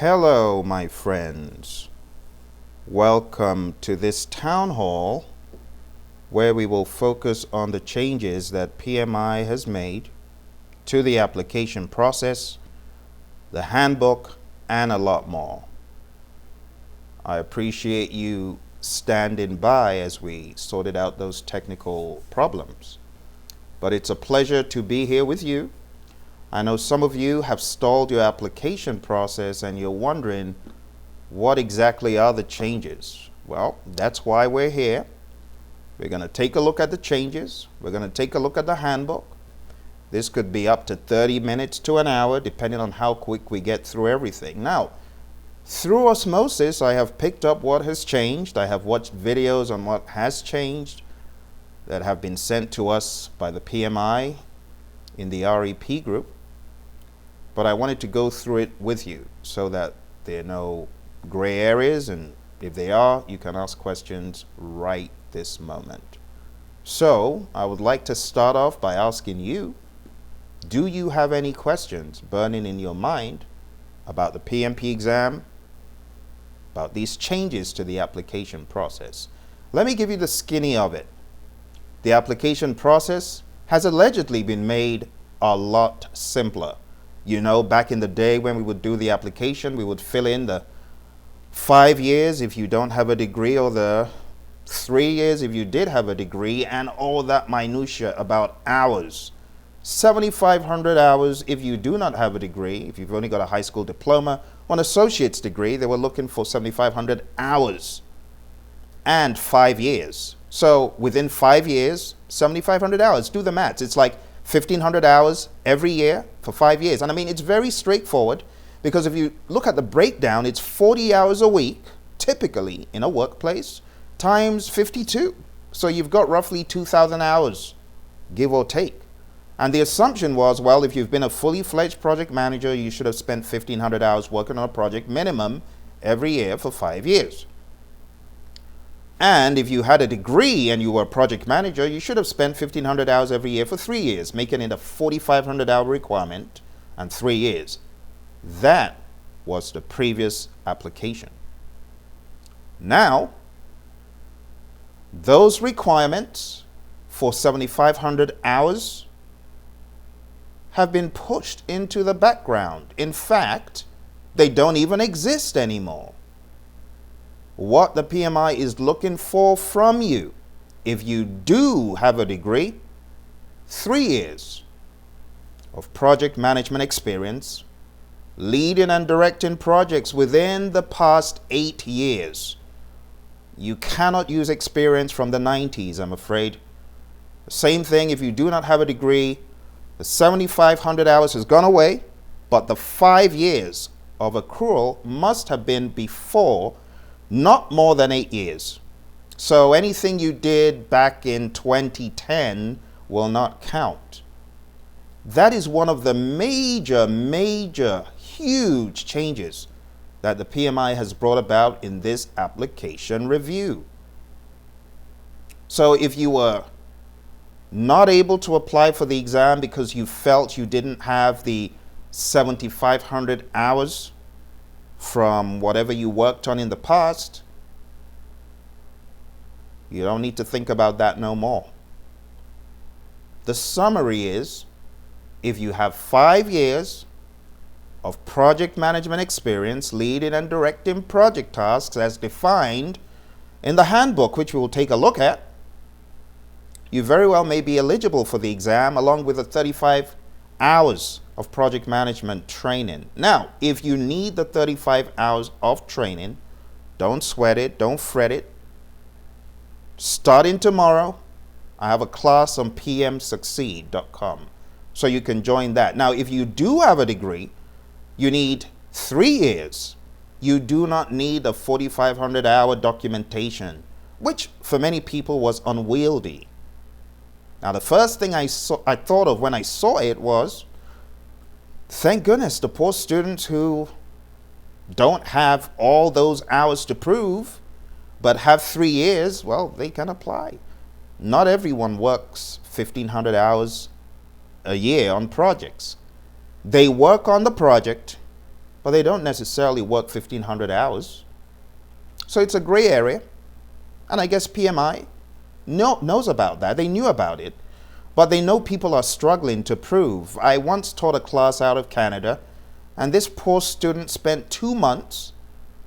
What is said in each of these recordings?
Hello, my friends. Welcome to this town hall where we will focus on the changes that PMI has made to the application process, the handbook, and a lot more. I appreciate you standing by as we sorted out those technical problems. But it's a pleasure to be here with you. I know some of you have stalled your application process and you're wondering what exactly are the changes. Well, that's why we're here. We're going to take a look at the changes. We're going to take a look at the handbook. This could be up to 30 minutes to an hour depending on how quick we get through everything. Now, through osmosis, I have picked up what has changed. I have watched videos on what has changed that have been sent to us by the PMI in the REP group. But I wanted to go through it with you so that there are no gray areas, and if they are, you can ask questions right this moment. So I would like to start off by asking you, do you have any questions burning in your mind about the PMP exam, about these changes to the application process? Let me give you the skinny of it. The application process has allegedly been made a lot simpler. You know, back in the day when we would do the application, we would fill in the 5 years if you don't have a degree, or the 3 years if you did have a degree, and all that minutia about hours. 7,500 hours if you do not have a degree. If you've only got a high school diploma or an associate's degree, they were looking for 7,500 hours and 5 years. So within 5 years, 7,500 hours. Do the maths. It's like 1,500 hours every year for 5 years. And I mean, it's very straightforward, because if you look at the breakdown, it's 40 hours a week, typically in a workplace, times 52. So you've got roughly 2,000 hours, give or take. And the assumption was, well, if you've been a fully fledged project manager, you should have spent 1,500 hours working on a project minimum every year for 5 years. And if you had a degree and you were a project manager, you should have spent 1,500 hours every year for 3 years, making it a 4,500 hour requirement and 3 years. That was the previous application. Now, those requirements for 7,500 hours have been pushed into the background. In fact, they don't even exist anymore. What the PMI is looking for from you, if you do have a degree, 3 years of project management experience, leading and directing projects within the past 8 years. You cannot use experience from the 90s, I'm afraid. The same thing if you do not have a degree. The 7,500 hours has gone away, but the 5 years of accrual must have been before not more than 8 years. So anything you did back in 2010 will not count. That is one of the major, huge changes that the PMI has brought about in this application review. So if you were not able to apply for the exam because you felt you didn't have the 7,500 hours from whatever you worked on in the past, you don't need to think about that no more. The summary is, if you have 5 years of project management experience, leading and directing project tasks as defined in the handbook, which we will take a look at, you very well may be eligible for the exam, along with the 35 hours of project management training. Now, if you need the 35 hours of training, don't sweat it, don't fret it. Starting tomorrow, I have a class on pmsucceed.com, so you can join that. Now, if you do have a degree, you need 3 years. You do not need a 4,500 hour documentation, which for many people was unwieldy. Now, the first thing I thought of when I saw it was, thank goodness the poor students who don't have all those hours to prove, but have 3 years, well, they can apply. Not everyone works 1,500 hours a year on projects. They work on the project, but they don't necessarily work 1,500 hours. So it's a gray area. And I guess PMI knows about that. They knew about it, but they know people are struggling to prove. I once taught a class out of Canada, and this poor student spent 2 months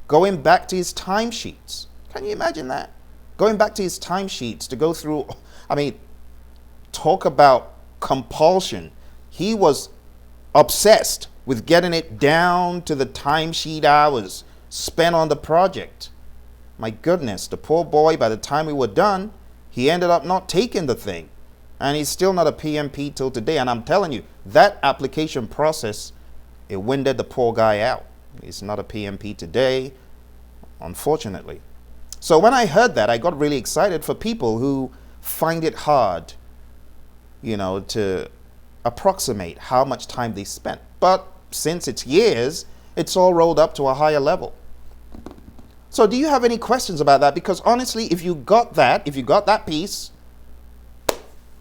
going back to his timesheets. Can you imagine that? Going back to his timesheets to go through, I mean, talk about compulsion. He was obsessed with getting it down to the timesheet hours spent on the project. My goodness, the poor boy, by the time we were done, he ended up not taking the thing. And he's still not a PMP till today. And I'm telling you, that application process, it winded the poor guy out. He's not a PMP today, unfortunately. So when I heard that, I got really excited for people who find it hard, you know, to approximate how much time they spent. But since it's years, it's all rolled up to a higher level. So do you have any questions about that? Because honestly, if you got that piece,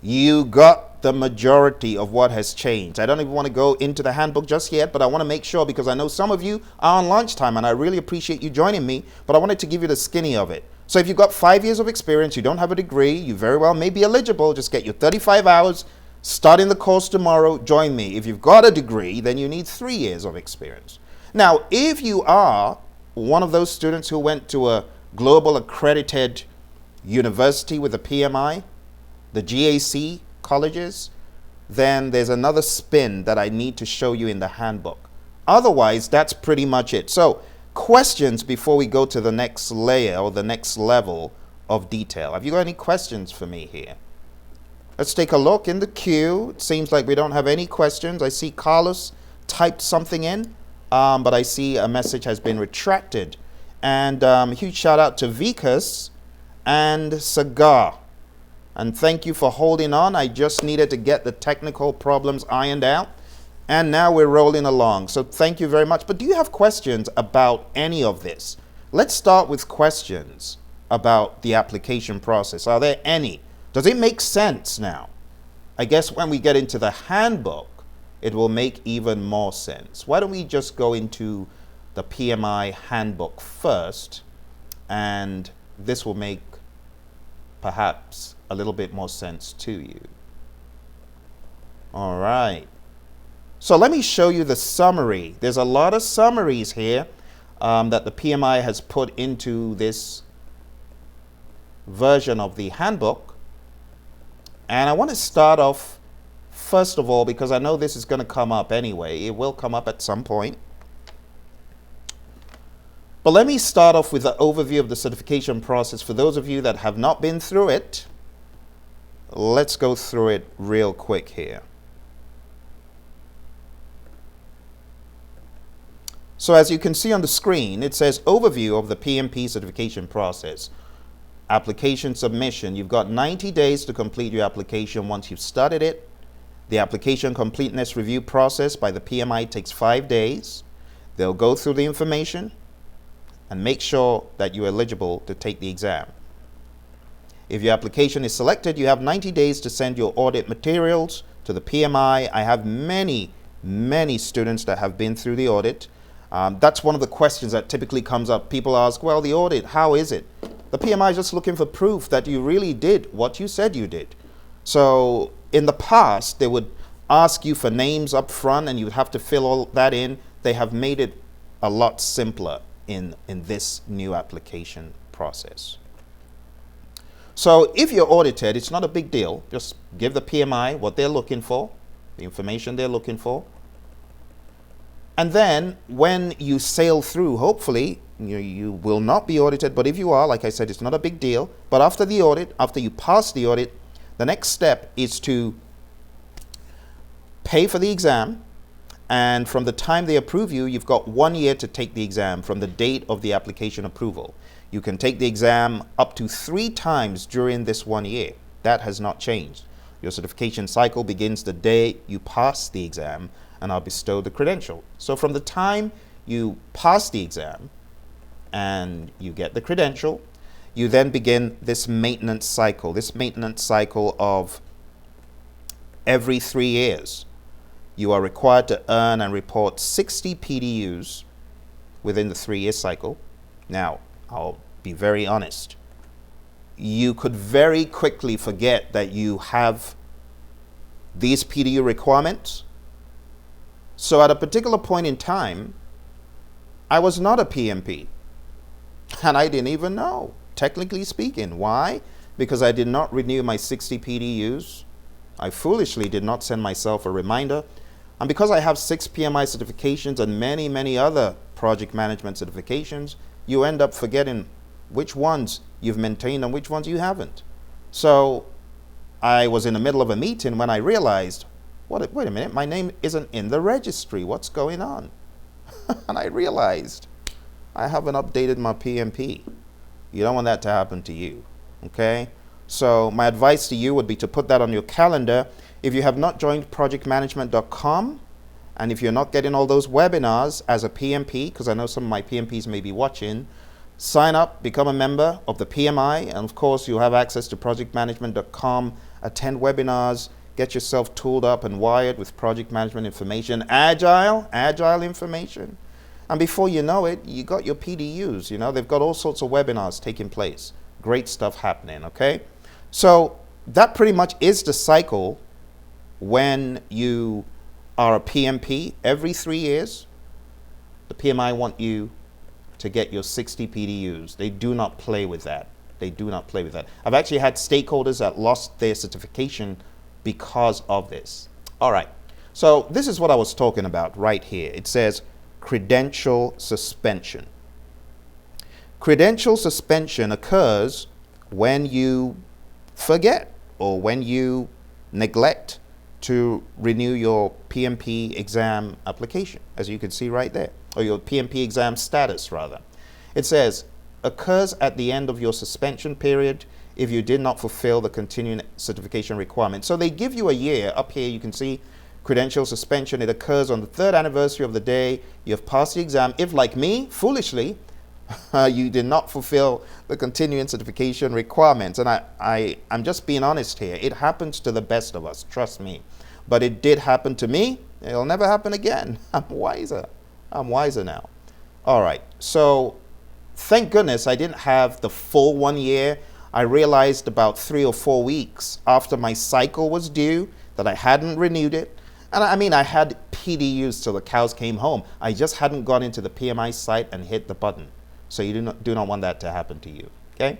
you got the majority of what has changed. I don't even want to go into the handbook just yet, but I want to make sure, because I know some of you are on lunchtime and I really appreciate you joining me, but I wanted to give you the skinny of it. So if you've got 5 years of experience, you don't have a degree, you very well may be eligible, just get your 35 hours, starting the course tomorrow, join me. If you've got a degree, then you need 3 years of experience. Now, if you are one of those students who went to a global accredited university with a PMI, the GAC colleges, then there's another spin that I need to show you in the handbook. Otherwise, that's pretty much it. So, questions before we go to the next layer or the next level of detail. Have you got any questions for me here? Let's take a look in the queue. It seems like we don't have any questions. I see Carlos typed something in, but I see a message has been retracted. And huge shout out to Vikas and Sagar. And thank you for holding on. I just needed to get the technical problems ironed out. And now we're rolling along. So thank you very much. But do you have questions about any of this? Let's start with questions about the application process. Are there any? Does it make sense now? I guess when we get into the handbook, it will make even more sense. Why don't we just go into the PMI handbook first, and this will make perhaps a little bit more sense to you. All right. So let me show you the summary. There's a lot of summaries here that the PMI has put into this version of the handbook. And I want to start off, first of all, because I know this is going to come up anyway. It will come up at some point. But let me start off with the overview of the certification process. For those of you that have not been through it, let's go through it real quick here. So as you can see on the screen, it says overview of the PMP certification process. Application submission. You've got 90 days to complete your application once you've started it. The application completeness review process by the PMI takes 5 days. They'll go through the information and make sure that you're eligible to take the exam. If your application is selected, you have 90 days to send your audit materials to the PMI. I have many students that have been through the audit. That's one of the questions that typically comes up. People ask, well, the audit, how is it? The PMI is just looking for proof that you really did what you said you did. So in the past, they would ask you for names up front and you would have to fill all that in. They have made it a lot simpler in this new application process. So if you're audited, it's not a big deal. Just give the PMI what they're looking for, the information they're looking for. And then when you sail through, hopefully, you will not be audited. But if you are, like I said, it's not a big deal. But after the audit, after you pass the audit, the next step is to pay for the exam. And from the time they approve you, you've got 1 year to take the exam from the date of the application approval. You can take the exam up to 3 times during this 1 year. That has not changed. Your certification cycle begins the day you pass the exam and are bestowed the credential. So from the time you pass the exam and you get the credential, you then begin this maintenance cycle of every 3 years. You are required to earn and report 60 PDUs within the 3-year cycle. Now, I'll be very honest. You could very quickly forget that you have these PDU requirements. So at a particular point in time, I was not a PMP. And I didn't even know, technically speaking. Why? Because I did not renew my 60 PDUs. I foolishly did not send myself a reminder. And because I have 6 PMI certifications and many, many other project management certifications, you end up forgetting which ones you've maintained and which ones you haven't. So I was in the middle of a meeting when I realized, wait a minute, my name isn't in the registry. What's going on? And I realized I haven't updated my PMP. You don't want that to happen to you, okay? So my advice to you would be to put that on your calendar. If you have not joined projectmanagement.com, and if you're not getting all those webinars as a PMP, because I know some of my PMPs may be watching, sign up, become a member of the PMI, and of course you'll have access to projectmanagement.com, attend webinars, get yourself tooled up and wired with project management information, agile information. And before you know it, you got your PDUs, they've got all sorts of webinars taking place. Great stuff happening, okay? So that pretty much is the cycle when you are a PMP. Every 3 years, the PMI want you to get your 60 PDUs. They do not play with that. They do not play with that. I've actually had stakeholders that lost their certification because of this. All right. So this is what I was talking about right here. It says credential suspension. Credential suspension occurs when you forget or when you neglect to renew your PMP exam application, as you can see right there, or your PMP exam status rather. It says occurs at the end of your suspension period if you did not fulfill the continuing certification requirement. So they give you a year. Up here you can see credential suspension. It occurs on the 3rd anniversary of the day you have passed the exam. If, like me, foolishly, you did not fulfill the continuing certification requirements. And I'm just being honest here. It happens to the best of us, trust me. But it did happen to me. It'll never happen again. I'm wiser. I'm wiser now. All right. So thank goodness I didn't have the full 1 year. I realized about 3 or 4 weeks after my cycle was due that I hadn't renewed it. And I mean, I had PDUs till the cows came home. I just hadn't gone into the PMI site and hit the button. So you do not want that to happen to you, okay?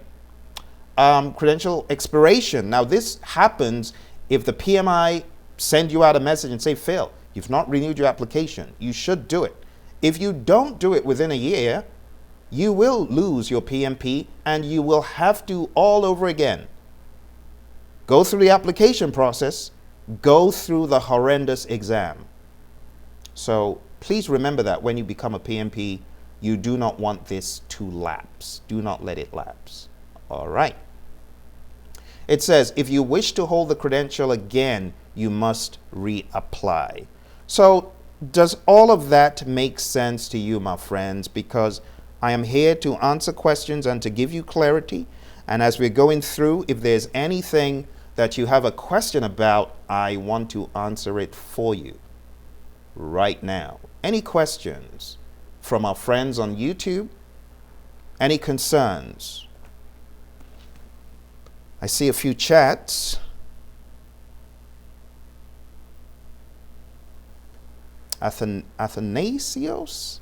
Credential expiration. Now this happens if the PMI send you out a message and say, Phil, you've not renewed your application. You should do it. If you don't do it within a year, you will lose your PMP and you will have to all over again. Go through the application process, go through the horrendous exam. So please remember that when you become a PMP, you do not want this to lapse. Do not let it lapse. All right. It says, if you wish to hold the credential again, you must reapply. So does all of that make sense to you, my friends? Because I am here to answer questions and to give you clarity. And as we're going through, if there's anything that you have a question about, I want to answer it for you right now. Any questions from our friends on YouTube? Any concerns? I see a few chats. Athanasios?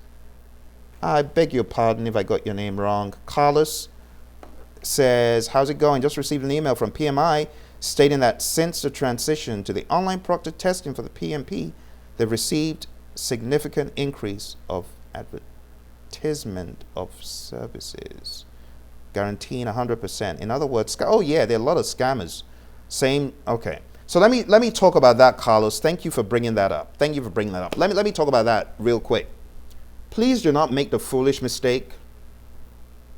I beg your pardon if I got your name wrong. Carlos says, how's it going? Just received an email from PMI stating that since the transition to the online proctor testing for the PMP, they've received significant increase of advertisement of services, guaranteeing 100%. In other words, oh yeah, there are a lot of scammers. Same, okay. So let me talk about that, Carlos. Thank you for bringing that up. Thank you for bringing that up. Let me talk about that real quick. Please do not make the foolish mistake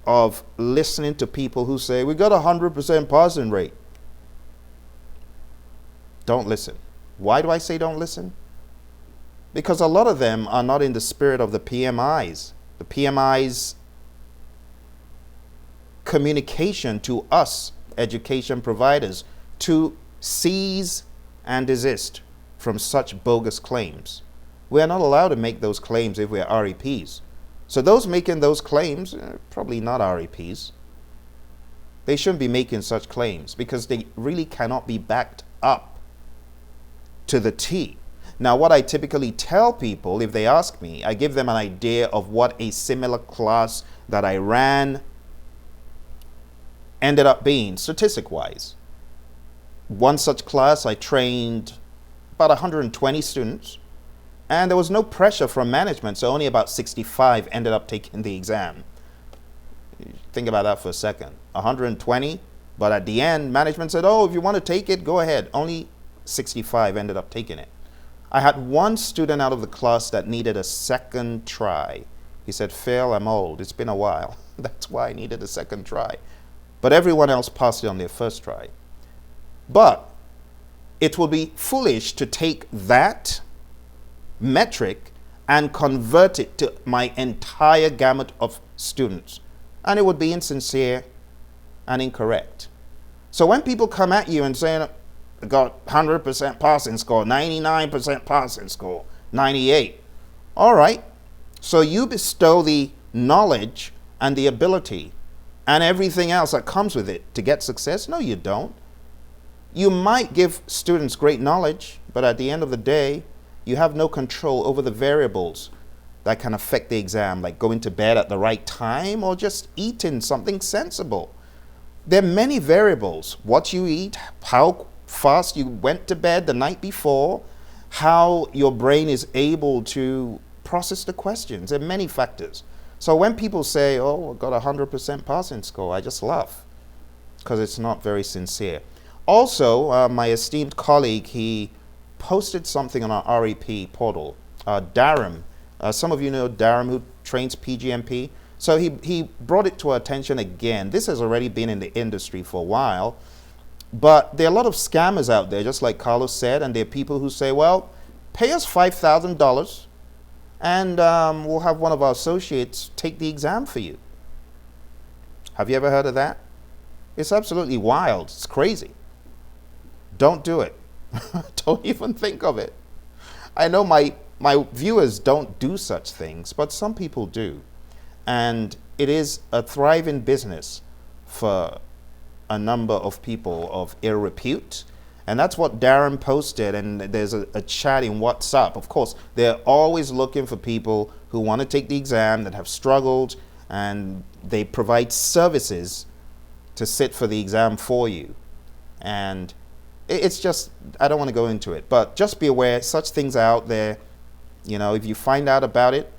of listening to people who say, we got 100% passing rate. Don't listen. Why do I say don't listen? Because a lot of them are not in the spirit of the PMIs. The PMIs' communication to us, education providers, to cease and desist from such bogus claims. We are not allowed to make those claims if we are REPs. So those making those claims, probably not REPs. They shouldn't be making such claims because they really cannot be backed up to the T. Now, what I typically tell people, if they ask me, I give them an idea of what a similar class that I ran ended up being, statistic-wise. One such class, I trained about 120 students, and there was no pressure from management, so only about 65 ended up taking the exam. Think about that for a second. 120, but at the end, management said, oh, if you want to take it, go ahead. Only 65 ended up taking it. I had one student out of the class that needed a second try. He said, Phil, I'm old. It's been a while. That's why I needed a second try. But everyone else passed it on their first try. But it would be foolish to take that metric and convert it to my entire gamut of students. And it would be insincere and incorrect. So when people come at you and say, I got 100% passing score, 99% passing score, 98. All right. So you bestow the knowledge and the ability and everything else that comes with it to get success? No, you don't. You might give students great knowledge, but at the end of the day, you have no control over the variables that can affect the exam, like going to bed at the right time or just eating something sensible. There are many variables. What you eat, how fast you went to bed the night before, how your brain is able to process the questions. There are many factors. So when people say, oh, I got 100% passing score, I just laugh because it's not very sincere. Also, my esteemed colleague, he posted something on our REP portal. Darren, some of you know Darren, who trains PGMP. So he brought it to our attention again. This has already been in the industry for a while, but there are a lot of scammers out there, just like Carlos said, and there are people who say, well, pay us $5,000 and we'll have one of our associates take the exam for you. Have you ever heard of that? It's absolutely wild. It's crazy. Don't do it. Don't even think of it. I know my viewers don't do such things, but some people do. And it is a thriving business for a number of people of ill repute. And that's what Darren posted, and there's a chat in WhatsApp. Of course, they're always looking for people who want to take the exam, that have struggled, and they provide services to sit for the exam for you. And it's just, I don't want to go into it, but just be aware, such things are out there. You know, if you find out about it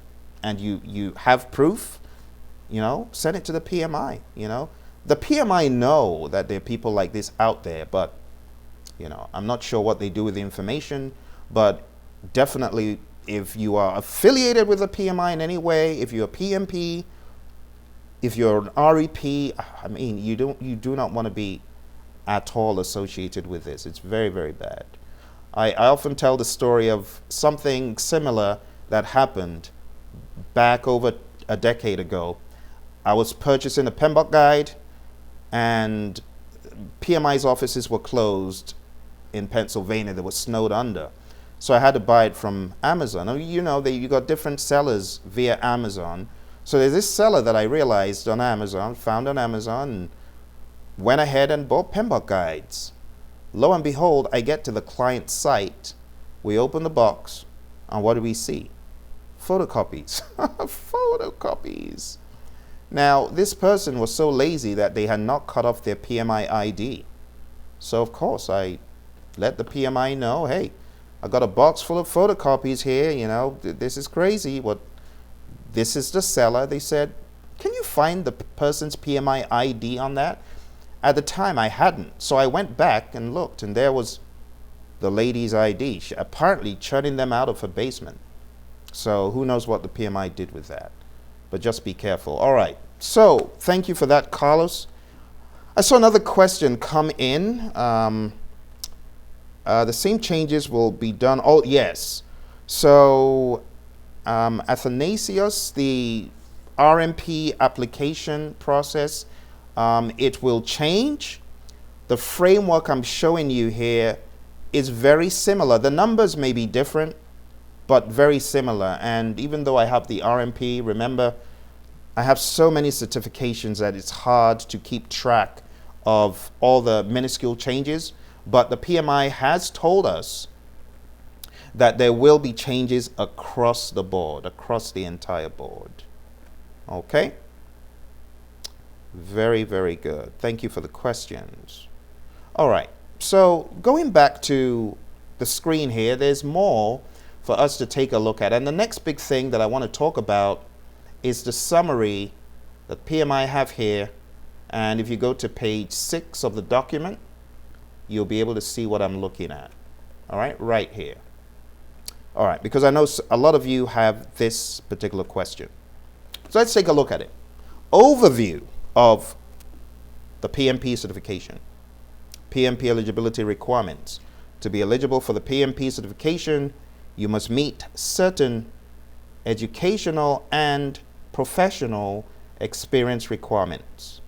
and you have proof, you know, send it to the PMI, you know. The PMI know that there are people like this out there, but, you know, I'm not sure what they do with the information, but definitely if you are affiliated with the PMI in any way, if you're a PMP, if you're an REP, I mean, you do not want to be at all associated with this. It's very, very bad. I often tell the story of something similar that happened back over a decade ago. I was purchasing a PMBOK guide, and PMI's offices were closed in Pennsylvania. They were snowed under. So I had to buy it from Amazon. You know, you got different sellers via Amazon. So there's this seller that I realized on Amazon, found on Amazon, and went ahead and bought PMBOK guides. Lo and behold, I get to the client site. We open the box, and what do we see? Photocopies. Photocopies. Now, this person was so lazy that they had not cut off their PMI ID. So, of course, I let the PMI know, hey, I got a box full of photocopies here, you know, this is crazy. This is the seller. They said, can you find the person's PMI ID on that? At the time, I hadn't. So I went back and looked, and there was the lady's ID, apparently churning them out of her basement. So who knows what the PMI did with that. But just be careful. All right. So thank you for that, Carlos. I saw another question come in. The same changes will be done. Oh, yes. So Athanasius, the RMP application process, it will change. The framework I'm showing you here is very similar. The numbers may be different, but very similar. And even though I have the RMP, remember, I have so many certifications that it's hard to keep track of all the minuscule changes. But the PMI has told us that there will be changes across the board, across the entire board. Okay? Very, very good. Thank you for the questions. All right. So going back to the screen here, there's more for us to take a look at. And the next big thing that I want to talk about is the summary that PMI have here. And if you go to page 6 of the document, you'll be able to see what I'm looking at. All right, right here. All right, because I know a lot of you have this particular question. So let's take a look at it. Overview of the PMP certification. PMP eligibility requirements. To be eligible for the PMP certification, you must meet certain educational and professional experience requirements.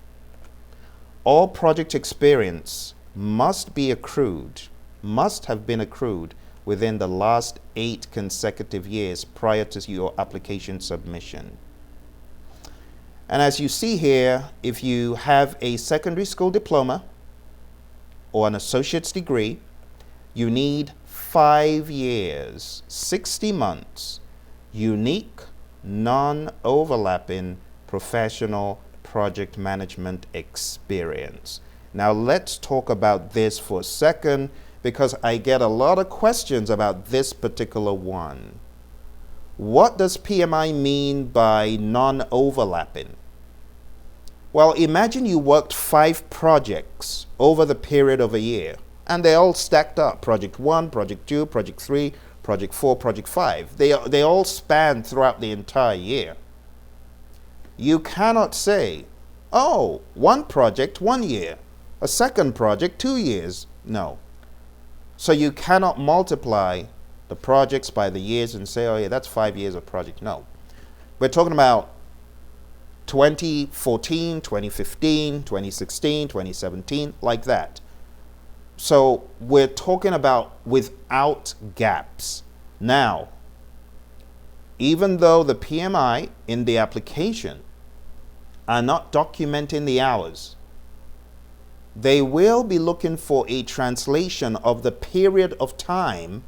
All project experience must have been accrued within the last 8 consecutive years prior to your application submission. And as you see here, if you have a secondary school diploma or an associate's degree, you need 5 years, 60 months, unique, non-overlapping professional project management experience. Now let's talk about this for a second, because I get a lot of questions about this particular one. What does PMI mean by non-overlapping? Well, imagine you worked 5 projects over the period of a year, and they all stacked up. Project 1, Project 2, Project 3, Project 4, Project 5. They all span throughout the entire year. You cannot say, oh, one project, 1 year, a second project, 2 years. No. So you cannot multiply the projects by the years and say, oh yeah, that's 5 years of project. No. We're talking about 2014, 2015, 2016, 2017, like that. So we're talking about without gaps. Now, even though the PMI in the application are not documenting the hours, they will be looking for a translation of the period of time,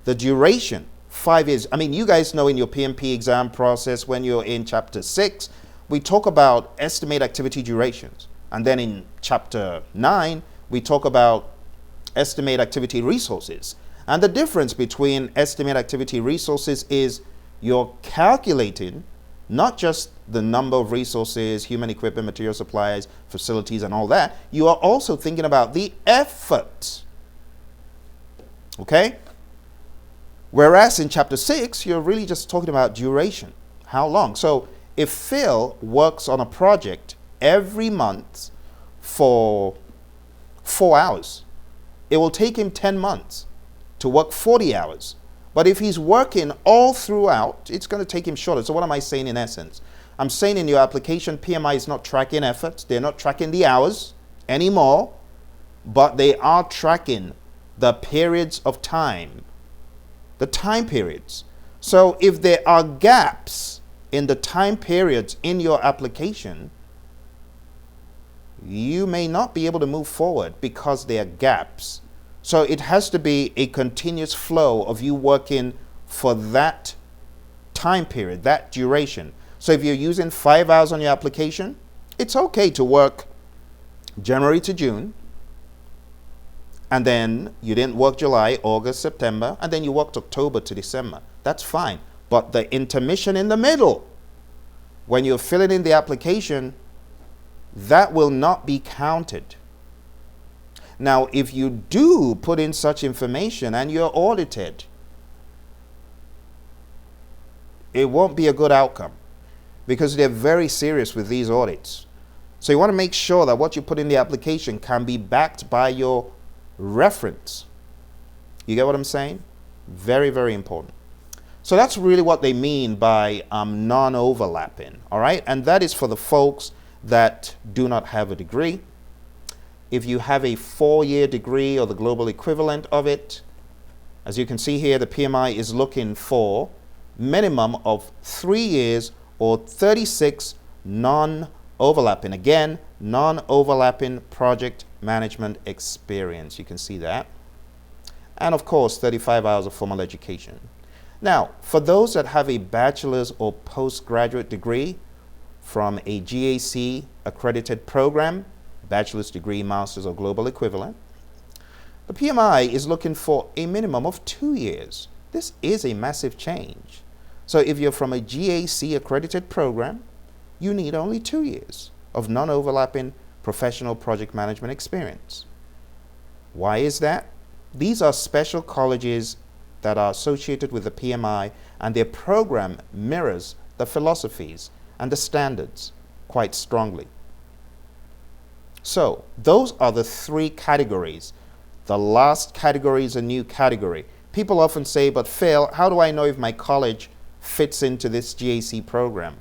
the duration, 5 years. I mean, you guys know in your PMP exam process, when you're in chapter 6, we talk about estimate activity durations. And then in chapter 9, we talk about estimate activity resources. And the difference between estimate activity resources is you're calculating not just the number of resources, human equipment, material supplies, facilities, and all that. You are also thinking about the effort. Okay? Whereas in chapter 6, you're really just talking about duration. How long? So if Phil works on a project every month for 4 hours, it will take him 10 months to work 40 hours. But if he's working all throughout, it's going to take him shorter. So what am I saying in essence? I'm saying in your application, PMI is not tracking effort. They're not tracking the hours anymore, but they are tracking the periods of time, the time periods. So if there are gaps in the time periods in your application, you may not be able to move forward because there are gaps. So it has to be a continuous flow of you working for that time period, that duration. So if you're using 5 hours on your application, it's okay to work January to June, and then you didn't work July, August, September, and then you worked October to December. That's fine. But the intermission in the middle, when you're filling in the application, that will not be counted. Now, if you do put in such information and you're audited, it won't be a good outcome because they're very serious with these audits. So you want to make sure that what you put in the application can be backed by your reference. You get what I'm saying? Very, very important. So that's really what they mean by non-overlapping, all right? And that is for the folks that do not have a degree. If you have a 4-year degree or the global equivalent of it, As you can see here, the PMI is looking for minimum of 3 years or 36 non-overlapping. Again, non-overlapping project management experience. You can see that. And of course, 35 hours of formal education. Now, for those that have a bachelor's or postgraduate degree from a GAC accredited program, bachelor's degree, master's, or global equivalent, the PMI is looking for a minimum of 2 years. This is a massive change. So if you're from a GAC accredited program, you need only 2 years of non-overlapping professional project management experience. Why is that? These are special colleges that are associated with the PMI, and their program mirrors the philosophies and the standards quite strongly. So those are the 3 categories. The last category is a new category. People often say, but Phil, how do I know if my college fits into this GAC program?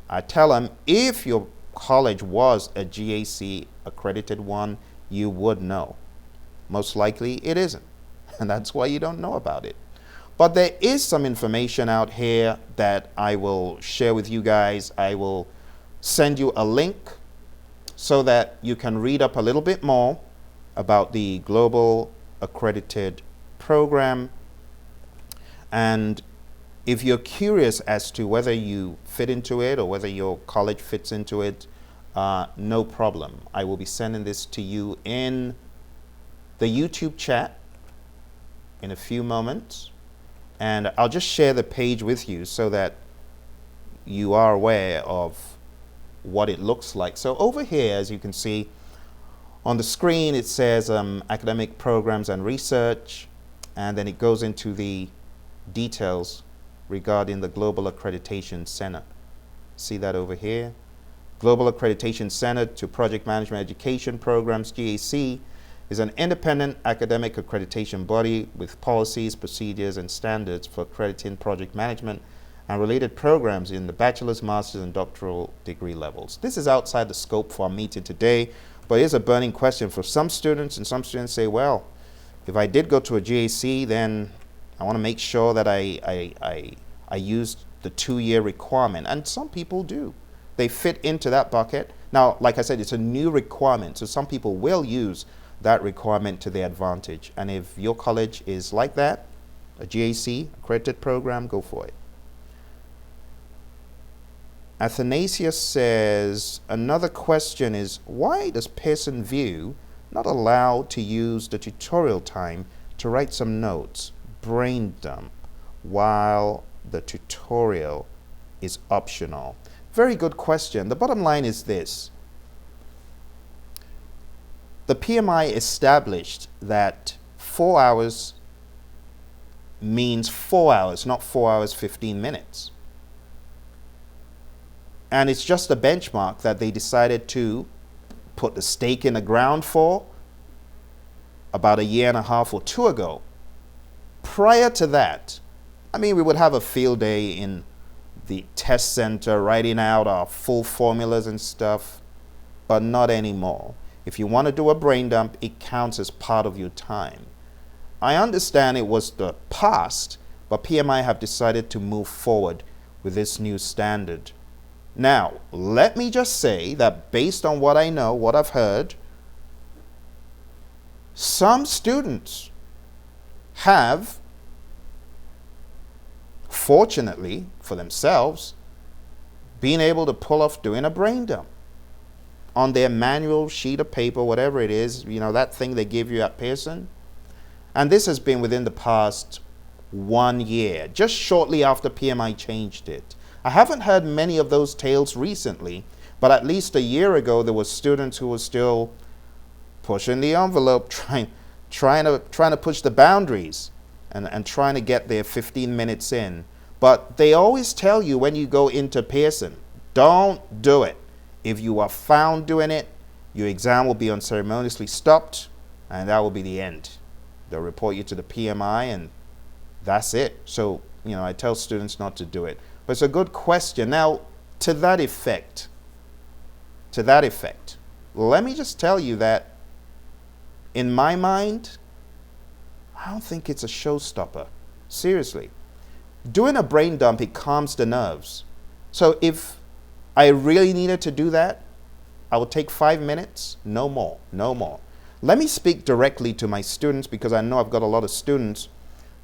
I tell them, if your college was a GAC accredited one, you would know. Most likely it isn't, and that's why you don't know about it. But there is some information out here that I will share with you guys. I will send you a link so that you can read up a little bit more about the Global Accredited Program. And if you're curious as to whether you fit into it or whether your college fits into it, no problem. I will be sending this to you in the YouTube chat in a few moments. And I'll just share the page with you so that you are aware of what it looks like. So over here, as you can see on the screen, it says academic programs and research, and then it goes into the details regarding the Global Accreditation Center. See that over here? Global Accreditation Center to Project Management Education Programs, GAC, is an independent academic accreditation body with policies, procedures, and standards for accrediting project management and related programs in the bachelor's, master's, and doctoral degree levels. This is outside the scope for our meeting today, but here's a burning question for some students, and some students say, well, if I did go to a GAC, then I want to make sure that I used the 2-year requirement, and some people do. They fit into that bucket. Now, like I said, it's a new requirement, so some people will use that requirement to their advantage. And if your college is like that, a GAC accredited program, go for it. Athanasius says, another question is, why does Pearson VUE not allow to use the tutorial time to write some notes, brain dump, while the tutorial is optional? Very good question. The bottom line is this. The PMI established that 4 hours means 4 hours, not 4 hours, 15 minutes. And it's just a benchmark that they decided to put the stake in the ground for about a year and a half or 2 ago. Prior to that, I mean, we would have a field day in the test center writing out our full formulas and stuff, but not anymore. If you want to do a brain dump, it counts as part of your time. I understand it was the past, but PMI have decided to move forward with this new standard. Now, let me just say that based on what I know, what I've heard, some students have, fortunately for themselves, been able to pull off doing a brain dump on their manual sheet of paper, whatever it is, you know, that thing they give you at Pearson. And this has been within the past 1 year, just shortly after PMI changed it. I haven't heard many of those tales recently, but at least a year ago, there were students who were still pushing the envelope, trying to push the boundaries and trying to get their 15 minutes in. But they always tell you when you go into Pearson, don't do it. If you are found doing it, your exam will be unceremoniously stopped, and that will be the end. They'll report you to the PMI, and that's it. So, you know, I tell students not to do it. But it's a good question. Now, to that effect, let me just tell you that in my mind, I don't think it's a showstopper. Seriously. Doing a brain dump, it calms the nerves. So if I really needed to do that, I would take 5 minutes, no more, no more. Let me speak directly to my students, because I know I've got a lot of students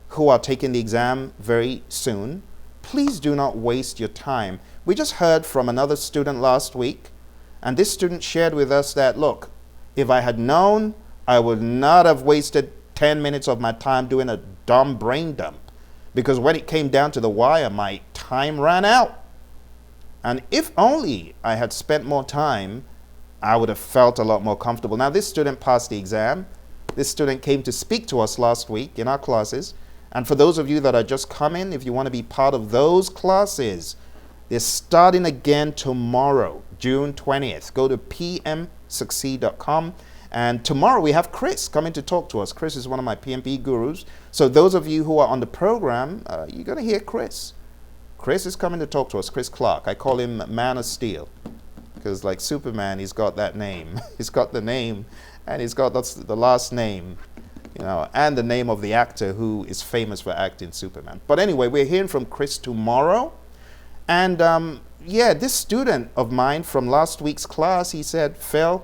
who are taking the exam very soon. Please do not waste your time. We just heard from another student last week, and this student shared with us that, look, if I had known, I would not have wasted 10 minutes of my time doing a dumb brain dump, because when it came down to the wire, my time ran out. And if only I had spent more time, I would have felt a lot more comfortable. Now, this student passed the exam. This student came to speak to us last week in our classes. And for those of you that are just coming, if you want to be part of those classes, they're starting again tomorrow, June 20th. Go to pmsucceed.com. And tomorrow we have Chris coming to talk to us. Chris is one of my PMP gurus. So those of you who are on the program, you're going to hear Chris. Chris is coming to talk to us, Chris Clark. I call him Man of Steel, because like Superman, he's got that name. He's got the name, and he's got the last name, you know, and the name of the actor who is famous for acting Superman. But anyway, we're hearing from Chris tomorrow. And yeah, this student of mine from last week's class, he said, Phil,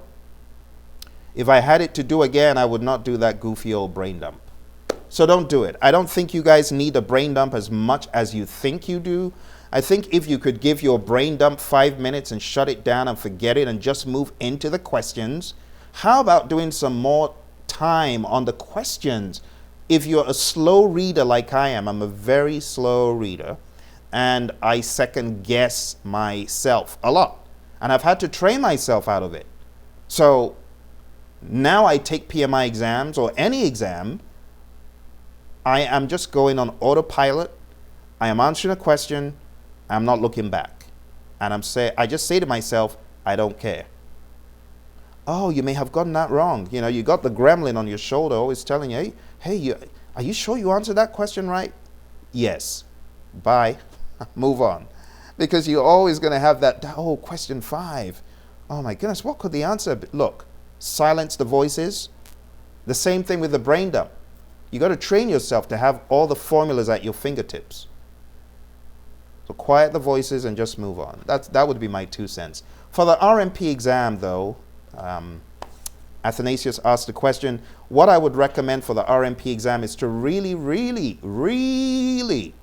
if I had it to do again, I would not do that goofy old brain dump. So don't do it. I don't think you guys need a brain dump as much as you think you do. I think if you could give your brain dump 5 minutes and shut it down and forget it and just move into the questions, how about doing some more time on the questions? If you're a slow reader like I am, I'm a very slow reader, and I second guess myself a lot. And I've had to train myself out of it. So now I take PMI exams or any exam, I am just going on autopilot. I am answering a question. I'm not looking back. And I just say to myself, I don't care. Oh, you may have gotten that wrong. You know, you got the gremlin on your shoulder always telling you, hey, are you sure you answered that question right? Yes. Bye. Move on. Because you're always going to have that, oh, question 5. Oh my goodness, what could the answer be? Look, silence the voices. The same thing with the brain dump. You got to train yourself to have all the formulas at your fingertips. So quiet the voices and just move on. That would be my 2 cents. For the RMP exam, though, Athanasius asked the question, what I would recommend for the RMP exam is to really, really, really,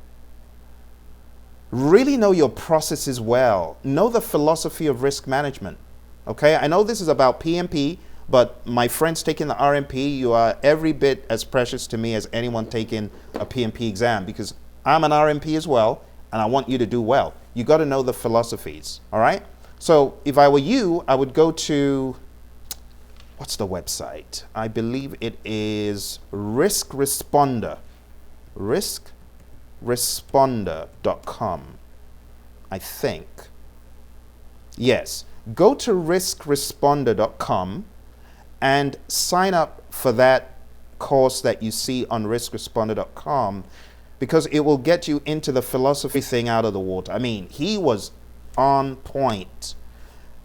really know your processes well. Know the philosophy of risk management. Okay, I know this is about PMP, but my friends taking the RMP, you are every bit as precious to me as anyone taking a PMP exam, because I'm an RMP as well, and I want you to do well. You got to know the philosophies, all right? So if I were you, I would go to, what's the website? I believe it is Risk Responder, riskresponder.com, I think. Yes, go to riskresponder.com and sign up for that course that you see on riskresponder.com, because it will get you into the philosophy thing out of the water. I mean, he was on point.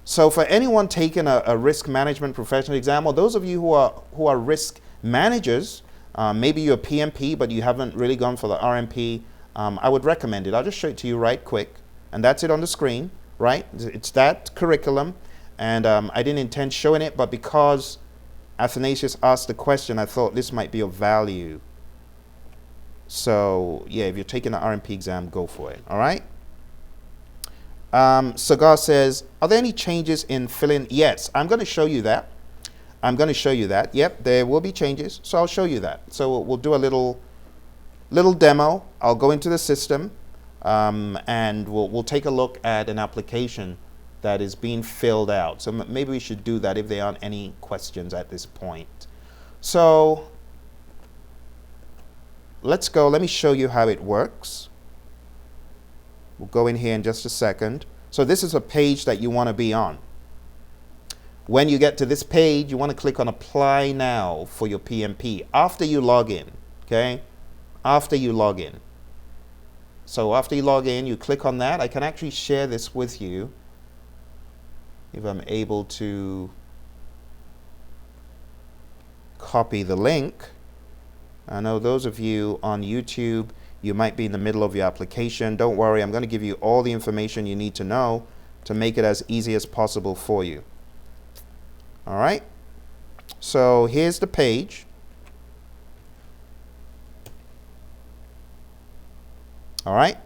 So for anyone taking a risk management professional exam, or those of you who are risk managers, maybe you're a PMP but you haven't really gone for the RMP, I would recommend it. I'll just show it to you right quick, and that's it on the screen, right? It's that curriculum, and I didn't intend showing it, but because Athanasius asked the question, I thought this might be of value. So yeah, if you're taking the RMP exam, go for it. All right. Sagar says, are there any changes in filling? Yes, I'm going to show you that. I'm going to show you that. Yep, there will be changes. So I'll show you that. So we'll do a little demo. I'll go into the system, and we'll take a look at an application that is being filled out. So maybe we should do that if there aren't any questions at this point. So let's go. Let me show you how it works. We'll go in here in just a second. So this is a page that you want to be on. When you get to this page, you want to click on Apply Now for your PMP after you log in, okay? After you log in. So after you log in, you click on that. I can actually share this with you if I'm able to copy the link. I know those of you on YouTube, you might be in the middle of your application. Don't worry, I'm going to give you all the information you need to know to make it as easy as possible for you. All right? So here's the page. All right?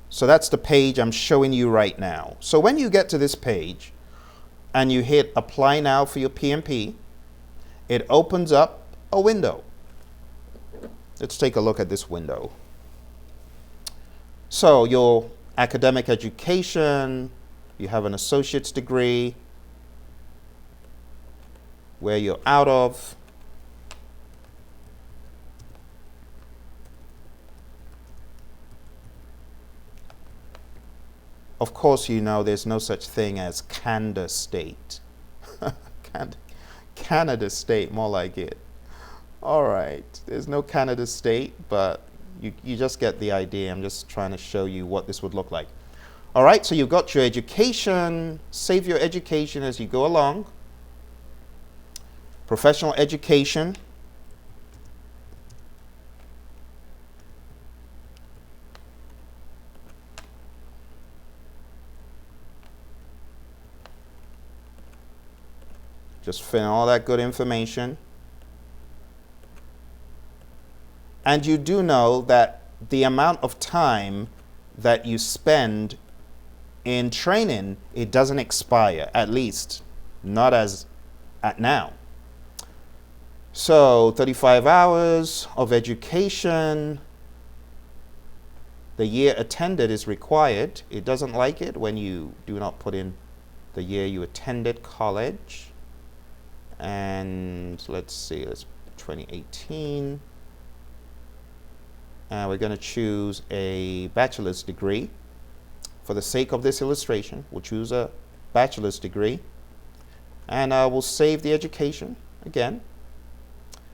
So that's the page I'm showing you right now. So when you get to this page and you hit Apply Now for your PMP, it opens up a window. Let's take a look at this window. So your academic education, you have an associate's degree, where you're out of, of course, you know there's no such thing as Canada State. Canada State, more like it. All right, there's no Canada State, but you just get the idea. I'm just trying to show you what this would look like. All right, so you've got your education. Save your education as you go along. Professional education. Just fill in all that good information. And you do know that the amount of time that you spend in training, it doesn't expire, at least not as at now. So 35 hours of education. The year attended is required. It doesn't like it when you do not put in the year you attended college. And let's see, it's 2018. And we're going to choose a bachelor's degree. For the sake of this illustration, we'll choose a bachelor's degree. And we'll save the education again.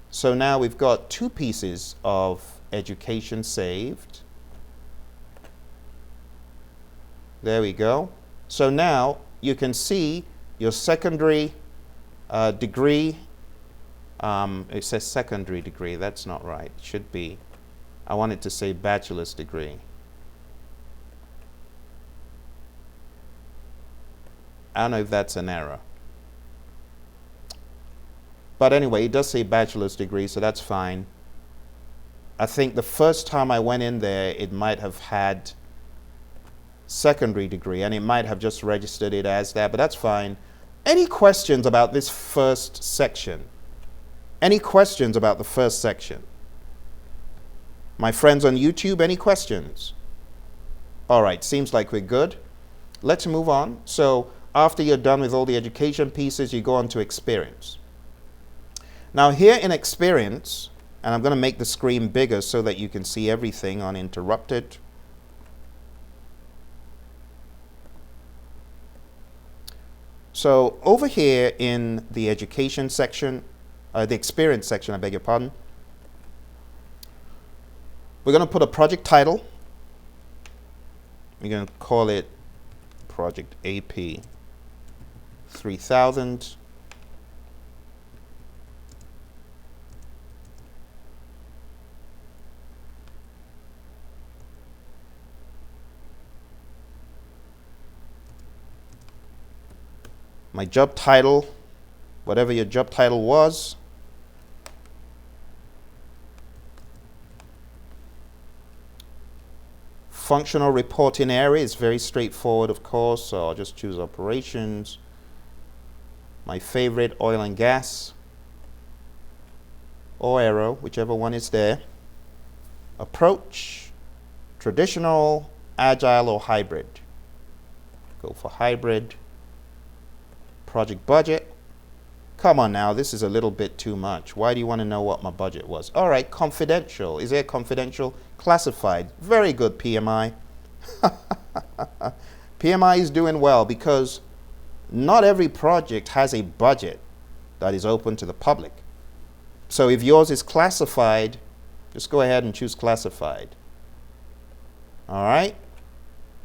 So now we've got two pieces of education saved. There we go. So now you can see your secondary degree. It says secondary degree. That's not right. It should be. I want it to say bachelor's degree. I don't know if that's an error. But anyway, it does say bachelor's degree, so that's fine. I think the first time I went in there, it might have had secondary degree, and it might have just registered it as that, but that's fine. Any questions about this first section? Any questions about the first section? My friends on YouTube, any questions? All right, seems like we're good. Let's move on. So after you're done with all the education pieces, you go on to experience. Now here in experience, and I'm going to make the screen bigger so that you can see everything uninterrupted. So over here in the education section, the experience section, I beg your pardon, we're going to put a project title. We're going to call it Project AP 3000. My job title, whatever your job title was. Functional reporting area is very straightforward, of course, so I'll just choose operations. My favorite, oil and gas, or aero, whichever one is there. Approach, traditional, agile, or hybrid. Go for hybrid. Project budget. Come on now, this is a little bit too much. Why do you want to know what my budget was? All right, confidential. Is there confidential? Classified. Very good, PMI. PMI is doing well because not every project has a budget that is open to the public. So if yours is classified, just go ahead and choose classified. All right.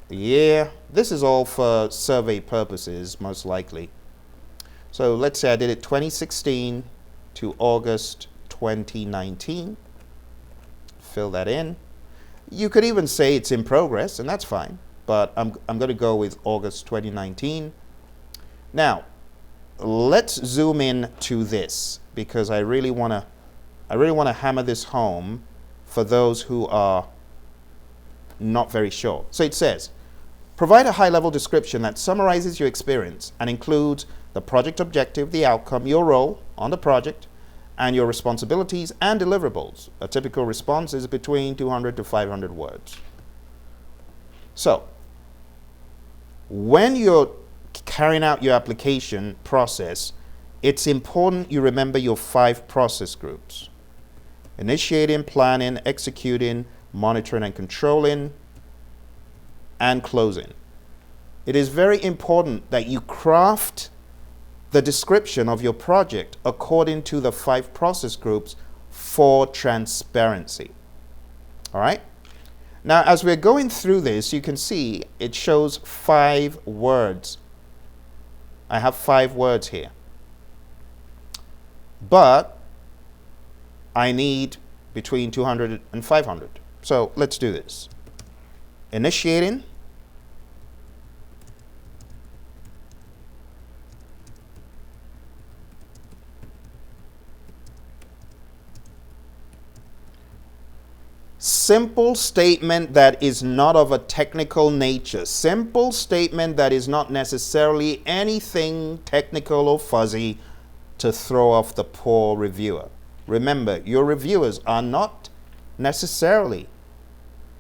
The year. This is all for survey purposes, most likely. So let's say I did it 2016 to August 2019. fill that in. You could even say it's in progress, and that's fine, but I'm going to go with August 2019. Now, let's zoom in to this, because I really want to hammer this home for those who are not very sure. So it says, provide a high-level description that summarizes your experience and includes the project objective, the outcome, your role on the project, and your responsibilities and deliverables. A typical response is between 200 to 500 words. So, when you're carrying out your application process, it's important you remember your 5 process groups: initiating, planning, executing, monitoring and controlling, and closing. It is very important that you craft the description of your project according to the 5 process groups for transparency. All right? Now, as we're going through this, you can see it shows 5 words. I have 5 words here. But I need between 200 and 500. So let's do this. Initiating, simple statement that is not of a technical nature. Simple statement that is not necessarily anything technical or fuzzy to throw off the poor reviewer. Remember, your reviewers are not necessarily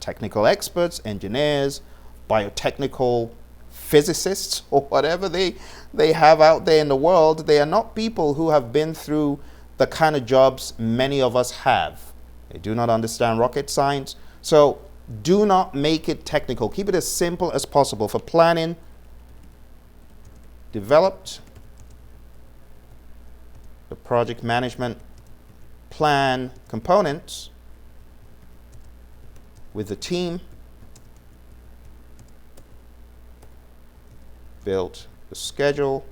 technical experts, engineers, biotechnical physicists, or whatever they have out there in the world. They are not people who have been through the kind of jobs many of us have. They do not understand rocket science. So do not make it technical. Keep it as simple as possible. For planning, developed the project management plan components with the team, built the schedule,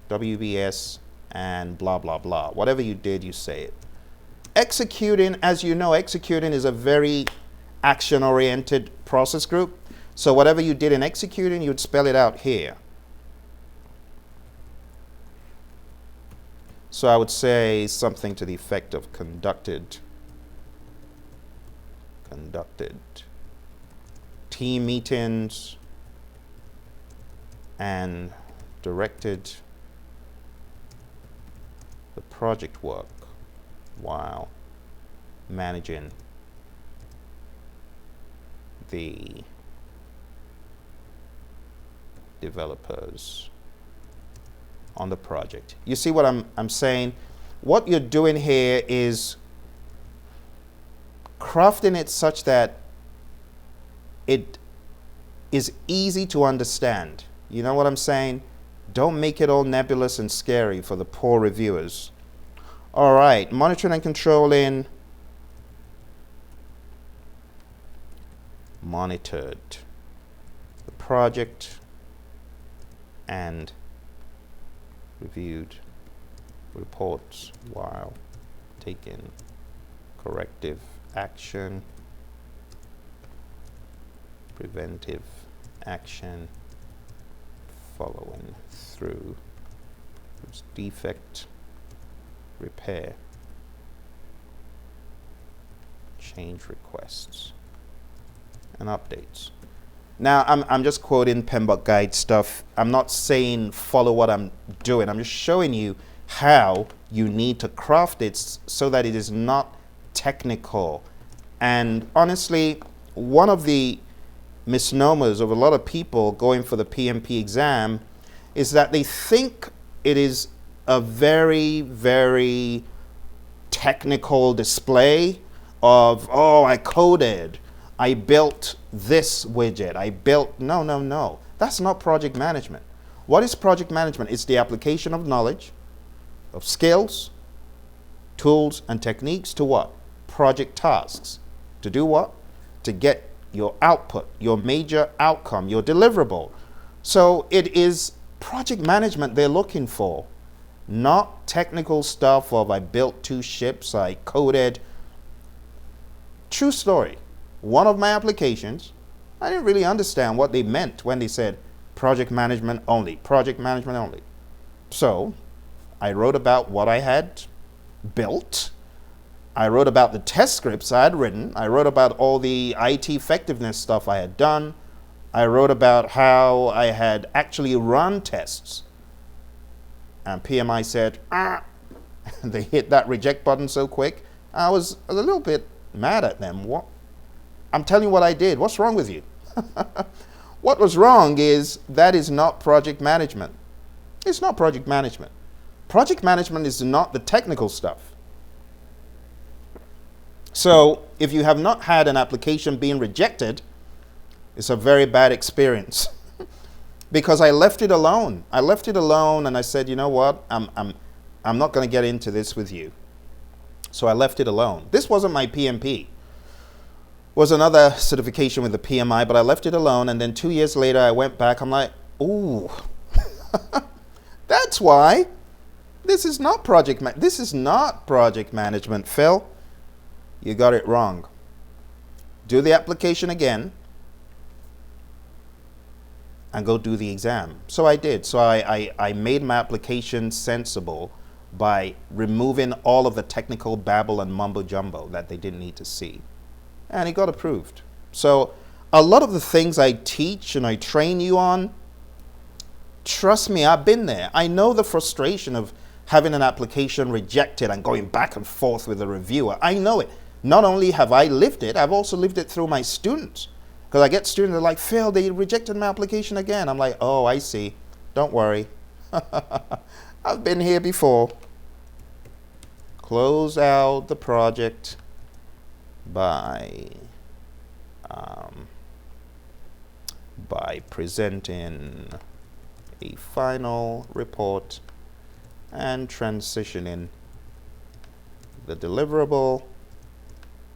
WBS, and blah, blah, blah. Whatever you did, you say it. Executing, as you know, executing is a very action-oriented process group. So whatever you did in executing, you'd spell it out here. So I would say something to the effect of conducted team meetings and directed the project work while managing the developers on the project. You see what I'm saying? What you're doing here is crafting it such that it is easy to understand. You know what I'm saying? Don't make it all nebulous and scary for the poor reviewers. All right, monitoring and controlling. Monitored the project and reviewed reports while taking corrective action, preventive action, following through defect repair, change requests, and updates. Now, I'm just quoting PMBOK guide stuff. I'm not saying follow what I'm doing. I'm just showing you how you need to craft it so that it is not technical. And honestly, one of the misnomers of a lot of people going for the PMP exam is that they think it is a very, very technical display of, oh, I coded, I built this widget, I built, no. That's not project management. What is project management? It's the application of knowledge, of skills, tools, and techniques to what? Project tasks. To do what? To get your output, your major outcome, your deliverable. So it is project management they're looking for, not technical stuff of I built 2 ships, I coded True story. One of my applications, I didn't really understand what they meant when they said project management only, project management only. So I wrote about what I had built. I wrote about the test scripts I had written. I wrote about all the IT effectiveness stuff I had done. I wrote about how I had actually run tests. And PMI said, they hit that reject button so quick. I was a little bit mad at them. What? I'm telling you what I did. What's wrong with you? What was wrong is that is not project management. It's not project management. Project management is not the technical stuff. So if you have not had an application being rejected, it's a very bad experience. Because I left it alone. I left it alone and I said, you know what? I'm not going to get into this with you. So I left it alone. This wasn't my PMP. It was another certification with the PMI, but I left it alone. And then 2 years later, I went back. I'm like, ooh, that's why. This is not project management, Phil. You got it wrong. Do the application again and go do the exam. So I did. So I made my application sensible by removing all of the technical babble and mumbo jumbo that they didn't need to see. And it got approved. So a lot of the things I teach and I train you on, trust me, I've been there. I know the frustration of having an application rejected and going back and forth with the reviewer. I know it. Not only have I lived it, I've also lived it through my students. Because I get students that are like, Phil, they rejected my application again. I'm like, oh, I see. Don't worry. I've been here before. Close out the project by presenting a final report and transitioning the deliverable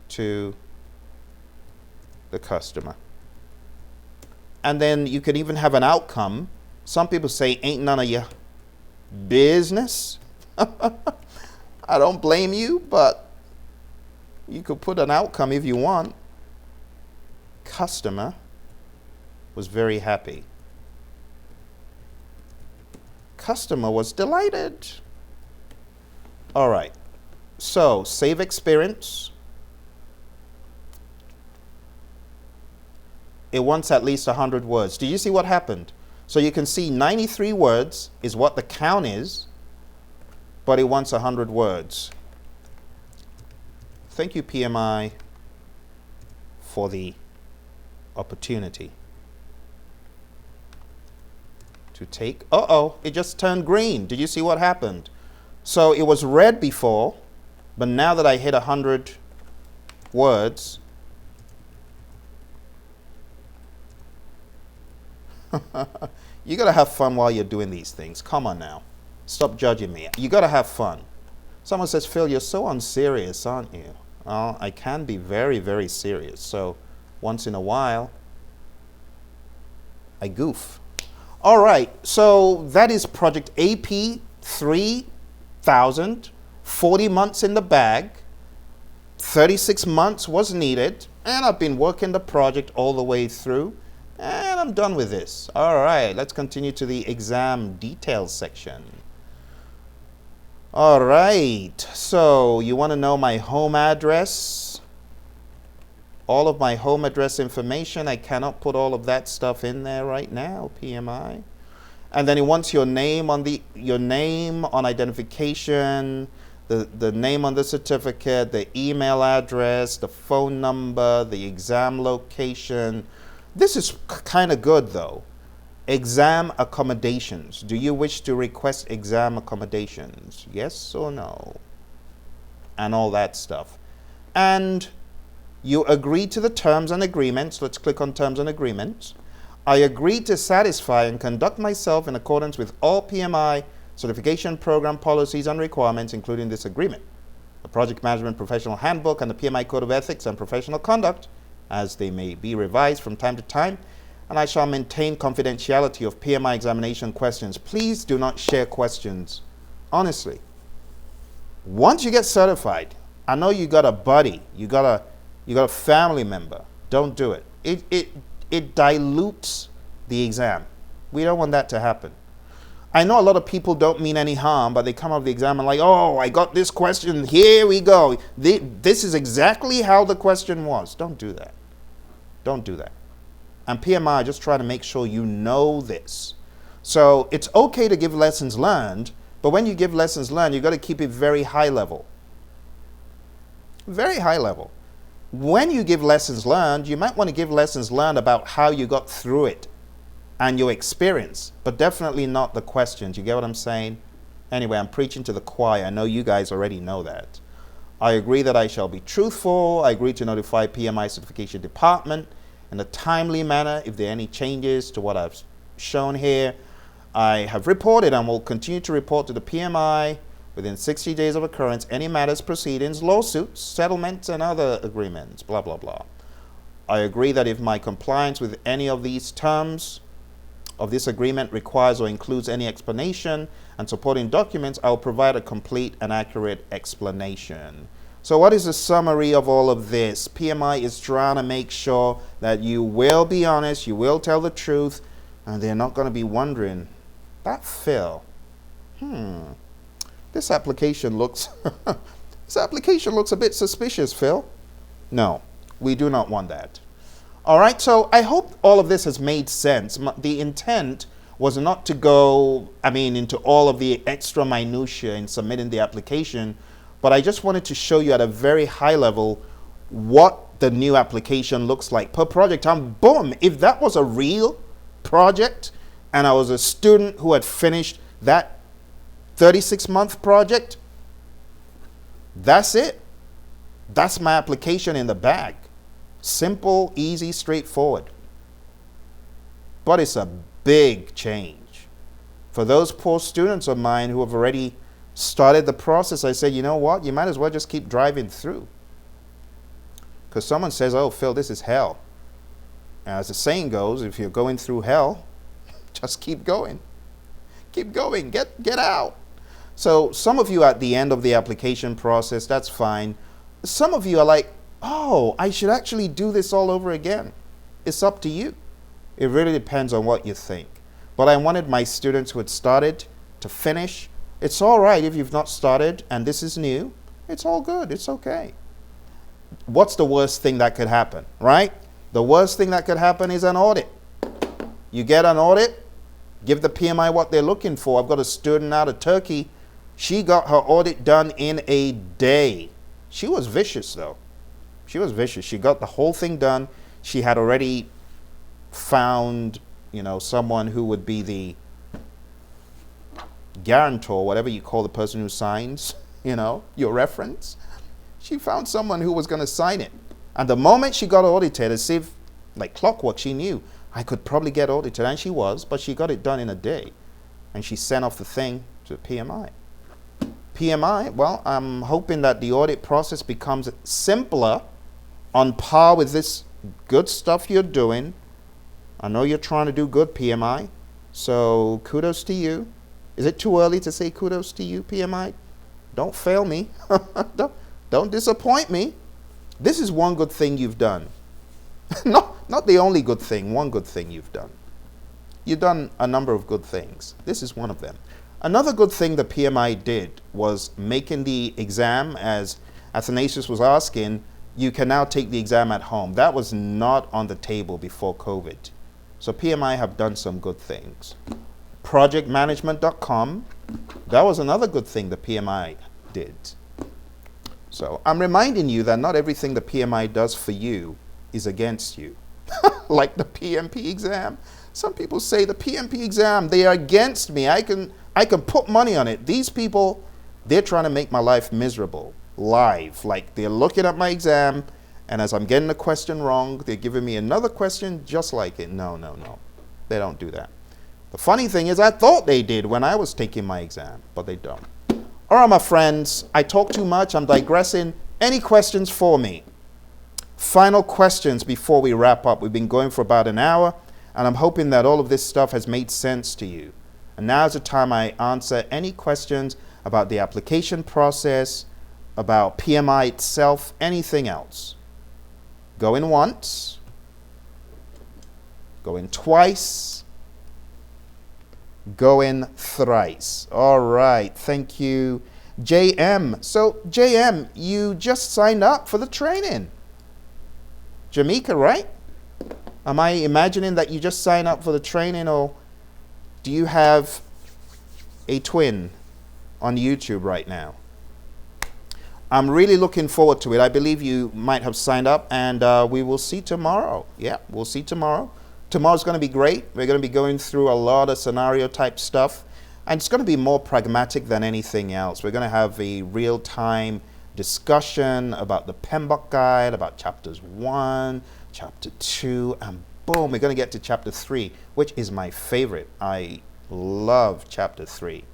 to the customer. And then you can even have an outcome. Some people say, ain't none of your business. I don't blame you, but you could put an outcome if you want. Customer was very happy. Customer was delighted. All right. So, save experience. It wants at least 100 words. Did you see what happened? So you can see 93 words is what the count is, but it wants 100 words. Thank you, PMI, for the opportunity to take. It just turned green. Did you see what happened? So it was red before, but now that I hit 100 words, you got to have fun while you're doing these things. Come on now. Stop judging me. You got to have fun. Someone says, Phil, you're so unserious, aren't you? Oh, I can be very, very serious. So once in a while, I goof. All right. So that is Project AP 3000. 40 months in the bag. 36 months was needed. And I've been working the project all the way through. And I'm done with this. All right, let's continue to the exam details section. All right, so you want to know my home address? All of my home address information. I cannot put all of that stuff in there right now, PMI. And then it wants your name on identification, the name on the certificate, the email address, the phone number, the exam location. This is kind of good though. Exam accommodations. Do you wish to request exam accommodations? Yes or no? And all that stuff. And you agree to the terms and agreements. Let's click on terms and agreements. I agree to satisfy and conduct myself in accordance with all PMI certification program policies and requirements, including this agreement, the Project Management Professional Handbook and the PMI Code of Ethics and Professional Conduct, as they may be revised from time to time, and I shall maintain confidentiality of PMI examination questions. Please do not share questions. Honestly, once you get certified, I know you got a buddy, you got You got a family member. Don't do it. It dilutes the exam. We don't want that to happen. I know a lot of people don't mean any harm, but they come out of the exam and like, oh, I got this question. Here we go. This is exactly how the question was. Don't do that. Don't do that. And PMI, just try to make sure you know this. So it's okay to give lessons learned, but when you give lessons learned, you've got to keep it very high level. Very high level. When you give lessons learned, you might want to give lessons learned about how you got through it and your experience, but definitely not the questions. You get what I'm saying? Anyway, I'm preaching to the choir. I know you guys already know that. I agree that I shall be truthful. I agree to notify PMI certification department in a timely manner if there are any changes to what I've shown here. I have reported and will continue to report to the PMI within 60 days of occurrence any matters, proceedings, lawsuits, settlements, and other agreements, blah, blah, blah. I agree that if my compliance with any of these terms of this agreement requires or includes any explanation and supporting documents, I will provide a complete and accurate explanation. So what is the summary of all of this? PMI is trying to make sure that you will be honest, you will tell the truth, and they're not going to be wondering, that Phil, this application looks a bit suspicious, Phil. No, we do not want that. All right, so I hope all of this has made sense. The intent was not to go, into all of the extra minutiae in submitting the application, but I just wanted to show you at a very high level what the new application looks like per project. And boom, if that was a real project and I was a student who had finished that 36-month project, that's it. That's my application in the bag. Simple, easy, straightforward. But it's a big change. For those poor students of mine who have already started the process, I said, you know what? You might as well just keep driving through. Because someone says, oh, Phil, this is hell. And as the saying goes, if you're going through hell, just keep going. Keep going. Get out. So some of you at the end of the application process, that's fine. Some of you are like, oh, I should actually do this all over again. It's up to you. It really depends on what you think. But I wanted my students who had started to finish. It's all right if you've not started and this is new. It's all good. It's okay. What's the worst thing that could happen, right? The worst thing that could happen is an audit. You get an audit, give the PMI what they're looking for. I've got a student out of Turkey. She got her audit done in a day. She was vicious, though. She was vicious. She got the whole thing done. She had already found, someone who would be the guarantor, whatever you call the person who signs, your reference. She found someone who was going to sign it. And the moment she got audited, as if like clockwork, she knew I could probably get audited, and she was, but she got it done in a day. And she sent off the thing to the PMI. PMI, well, I'm hoping that the audit process becomes simpler, on par with this good stuff you're doing. I know you're trying to do good, PMI, so kudos to you. Is it too early to say kudos to you, PMI? Don't fail me. Don't disappoint me. This is one good thing you've done. Not the only good thing, one good thing you've done. You've done a number of good things. This is one of them. Another good thing the PMI did was making the exam, as Athanasius was asking, you can now take the exam at home. That was not on the table before COVID. So PMI have done some good things. Projectmanagement.com, that was another good thing the PMI did. So I'm reminding you that not everything the PMI does for you is against you. Like the PMP exam. Some people say the PMP exam, they are against me. I can put money on it. These people, they're trying to make my life miserable. Live. Like they're looking at my exam, and as I'm getting a question wrong, they're giving me another question just like it. No. They don't do that. The funny thing is I thought they did when I was taking my exam, but they don't. All right, my friends, I talk too much. I'm digressing. Any questions for me? Final questions before we wrap up. We've been going for about an hour, and I'm hoping that all of this stuff has made sense to you. And now's the time I answer any questions about the application process, about PMI itself, anything else. Going once. Going twice. Going thrice. All right. Thank you, JM. So, JM, you just signed up for the training. Jamaica, right? Am I imagining that you just signed up for the training, or do you have a twin on YouTube right now? I'm really looking forward to it. I believe you might have signed up, and we will see tomorrow. Yeah, we'll see tomorrow. Tomorrow's going to be great. We're going to be going through a lot of scenario type stuff, and it's going to be more pragmatic than anything else. We're going to have a real-time discussion about the PMBOK guide, about chapters 1, chapter 2, and boom, we're going to get to chapter 3, which is my favorite. I love chapter 3.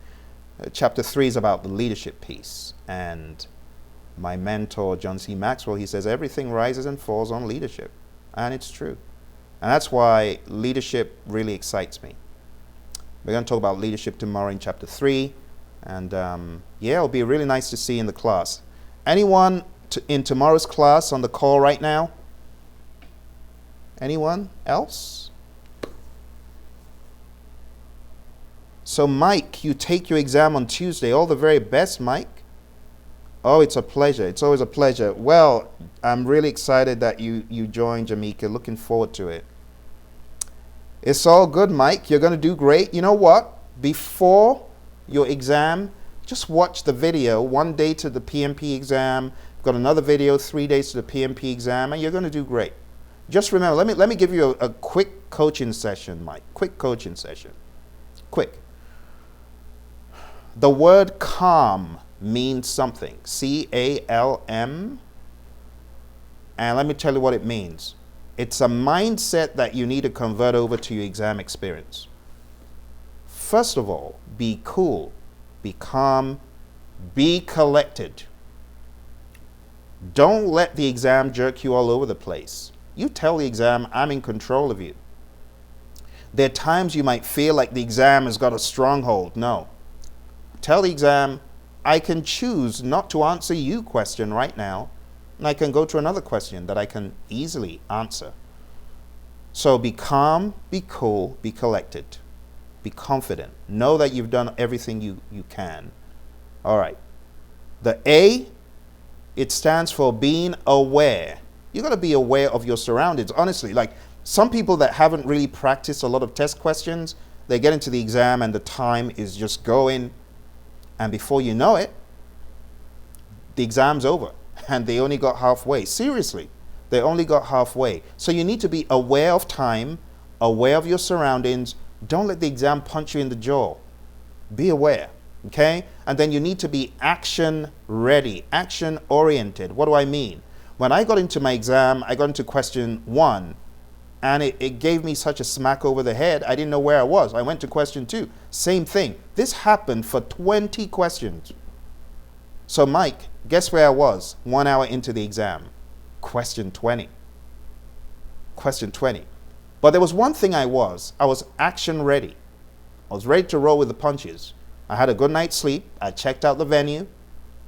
Chapter 3 is about the leadership piece, and my mentor, John C. Maxwell, he says everything rises and falls on leadership, and it's true. And that's why leadership really excites me. We're going to talk about leadership tomorrow in chapter 3, and yeah, it'll be really nice to see you in the class. Anyone in tomorrow's class on the call right now? Anyone else? So Mike, you take your exam on Tuesday. All the very best, Mike. Oh, it's a pleasure. It's always a pleasure. Well, I'm really excited that you joined, Jamaica. Looking forward to it. It's all good, Mike. You're going to do great. You know what? Before your exam, just watch the video. 1 day to the PMP exam. I've got another video, 3 days to the PMP exam, and you're going to do great. Just remember, let me give you a quick coaching session, Mike. Quick coaching session. Quick. The word calm means something. C-A-L-M. And let me tell you what it means. It's a mindset that you need to convert over to your exam experience. First of all, be cool, be calm, be collected. Don't let the exam jerk you all over the place. You tell the exam, I'm in control of you. There are times you might feel like the exam has got a stronghold. No. Tell the exam, I can choose not to answer your question right now, and I can go to another question that I can easily answer. So be calm, be cool, be collected, be confident. Know that you've done everything you can. All right. The A, it stands for being aware. You got to be aware of your surroundings. Honestly, like some people that haven't really practiced a lot of test questions, they get into the exam and the time is just going, and before you know it, the exam's over. And they only got halfway. Seriously, they only got halfway. So you need to be aware of time, aware of your surroundings. Don't let the exam punch you in the jaw. Be aware, okay? And then you need to be action ready, action oriented. What do I mean? When I got into my exam, I got into question 1, and it gave me such a smack over the head, I didn't know where I was. I went to question 2. Same thing. This happened for 20 questions. So Mike, guess where I was 1 hour into the exam? Question 20. Question 20. But there was one thing I was action ready. I was ready to roll with the punches. I had a good night's sleep. I checked out the venue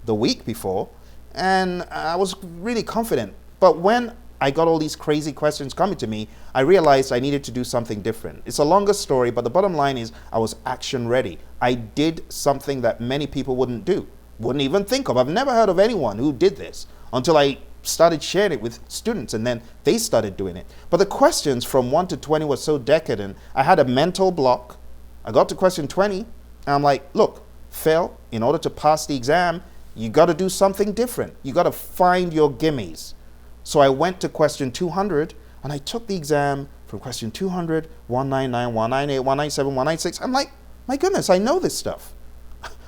the week before, and I was really confident. But when I got all these crazy questions coming to me, I realized I needed to do something different. It's a longer story, but the bottom line is I was action ready. I did something that many people wouldn't do. Wouldn't even think of. I've never heard of anyone who did this until I started sharing it with students, and then they started doing it. But the questions from 1 to 20 were so decadent, I had a mental block. I got to question 20, and I'm like, look, Phil, in order to pass the exam, you got to do something different. You got to find your gimmies. So I went to question 200, and I took the exam from question 200, 199, 198, 197, 196. I'm like, my goodness, I know this stuff.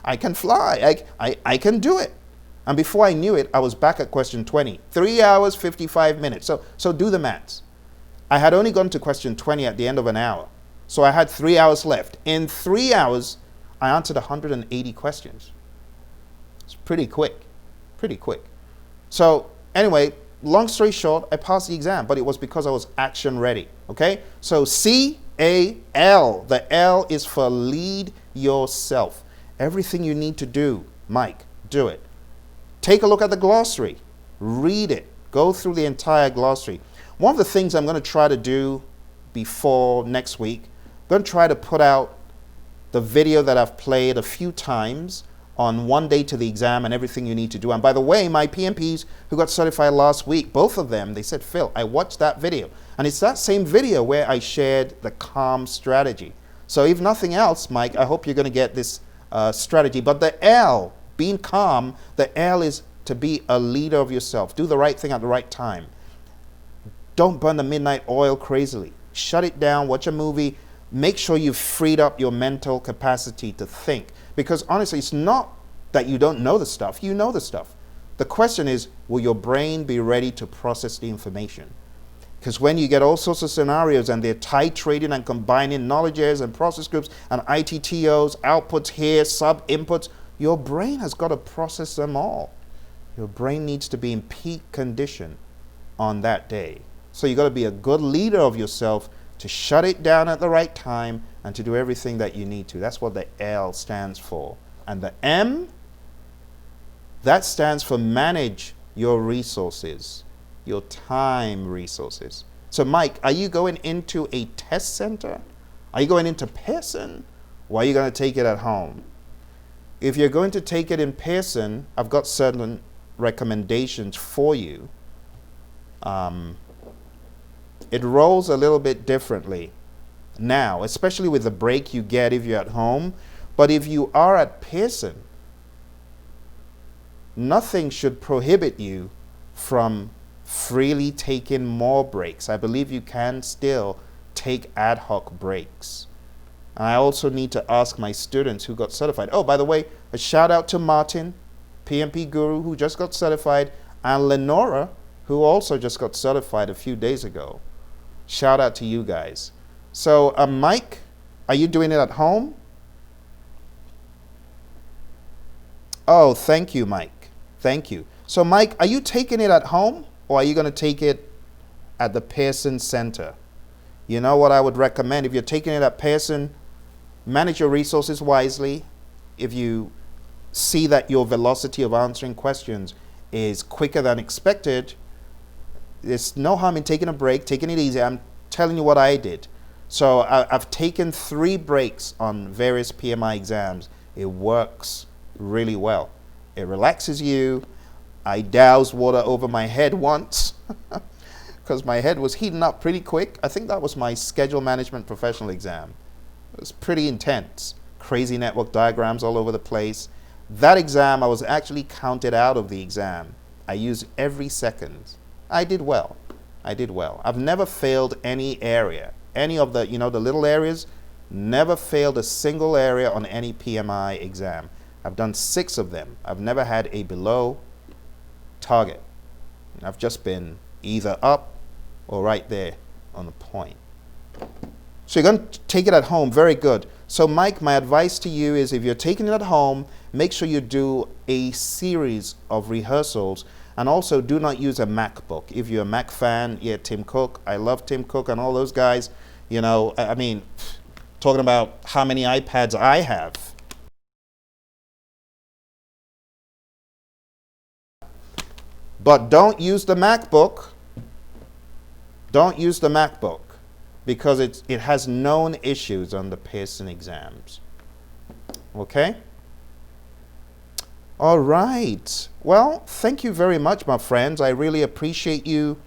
I can fly. I can do it. And before I knew it, I was back at question 20. 3 hours, 55 minutes. So do the maths. I had only gone to question 20 at the end of an hour. So I had 3 hours left. In 3 hours, I answered 180 questions. It's pretty quick. Pretty quick. So anyway, long story short, I passed the exam, but it was because I was action ready. Okay? So C-A-L. The L is for lead yourself. Everything you need to do, Mike, do it. Take a look at the glossary. Read it. Go through the entire glossary. One of the things I'm going to try to do before next week, I'm going to try to put out the video that I've played a few times on one day to the exam and everything you need to do. And by the way, my PMPs who got certified last week, both of them, they said, Phil, I watched that video. And it's that same video where I shared the CALM strategy. So if nothing else, Mike, I hope you're going to get this strategy. But the L, being calm, the L is to be a leader of yourself. Do the right thing at the right time. Don't burn the midnight oil crazily. Shut it down, watch a movie. Make sure you've freed up your mental capacity to think. Because honestly, it's not that you don't know the stuff. You know the stuff. The question is, will your brain be ready to process the information? Because when you get all sorts of scenarios and they're titrating and combining knowledge areas and process groups and ITTOs, outputs here, sub-inputs, your brain has got to process them all. Your brain needs to be in peak condition on that day. So you've got to be a good leader of yourself to shut it down at the right time and to do everything that you need to. That's what the L stands for. And the M, that stands for manage your resources, your time resources. So Mike, are you going into a test center? Are you going into Pearson? Or are you going to take it at home? If you're going to take it in Pearson, I've got certain recommendations for you. It rolls a little bit differently now, especially with the break you get if you're at home. But if you are at Pearson, nothing should prohibit you from freely taking more breaks. I believe you can still take ad hoc breaks. And I also need to ask my students who got certified. Oh, by the way, a shout out to Martin, PMP Guru, who just got certified, and Lenora, who also just got certified a few days ago. Shout out to you guys. So, Mike, are you doing it at home? Oh, thank you, Mike. Thank you. So, Mike, are you taking it at home or are you going to take it at the Pearson Center? You know what I would recommend? If you're taking it at Pearson, manage your resources wisely. If you see that your velocity of answering questions is quicker than expected, there's no harm in taking a break, taking it easy. I'm telling you what I did. So I've taken 3 breaks on various PMI exams. It works really well. It relaxes you. I doused water over my head once because my head was heating up pretty quick. I think that was my schedule management professional exam. It was pretty intense. Crazy network diagrams all over the place. That exam, I was actually counted out of the exam. I used every second. I did well. I did well. I've never failed any area. Any of the, the little areas, never failed a single area on any PMI exam. I've done 6 of them. I've never had a below target. I've just been either up or right there on the point. So you're going to take it at home. Very good. So Mike, my advice to you is if you're taking it at home, make sure you do a series of rehearsals. And also, do not use a MacBook. If you're a Mac fan, yeah, Tim Cook. I love Tim Cook and all those guys. I mean, talking about how many iPads I have. But don't use the MacBook. Don't use the MacBook because it has known issues on the Pearson exams. Okay? All right. Well, thank you very much, my friends. I really appreciate you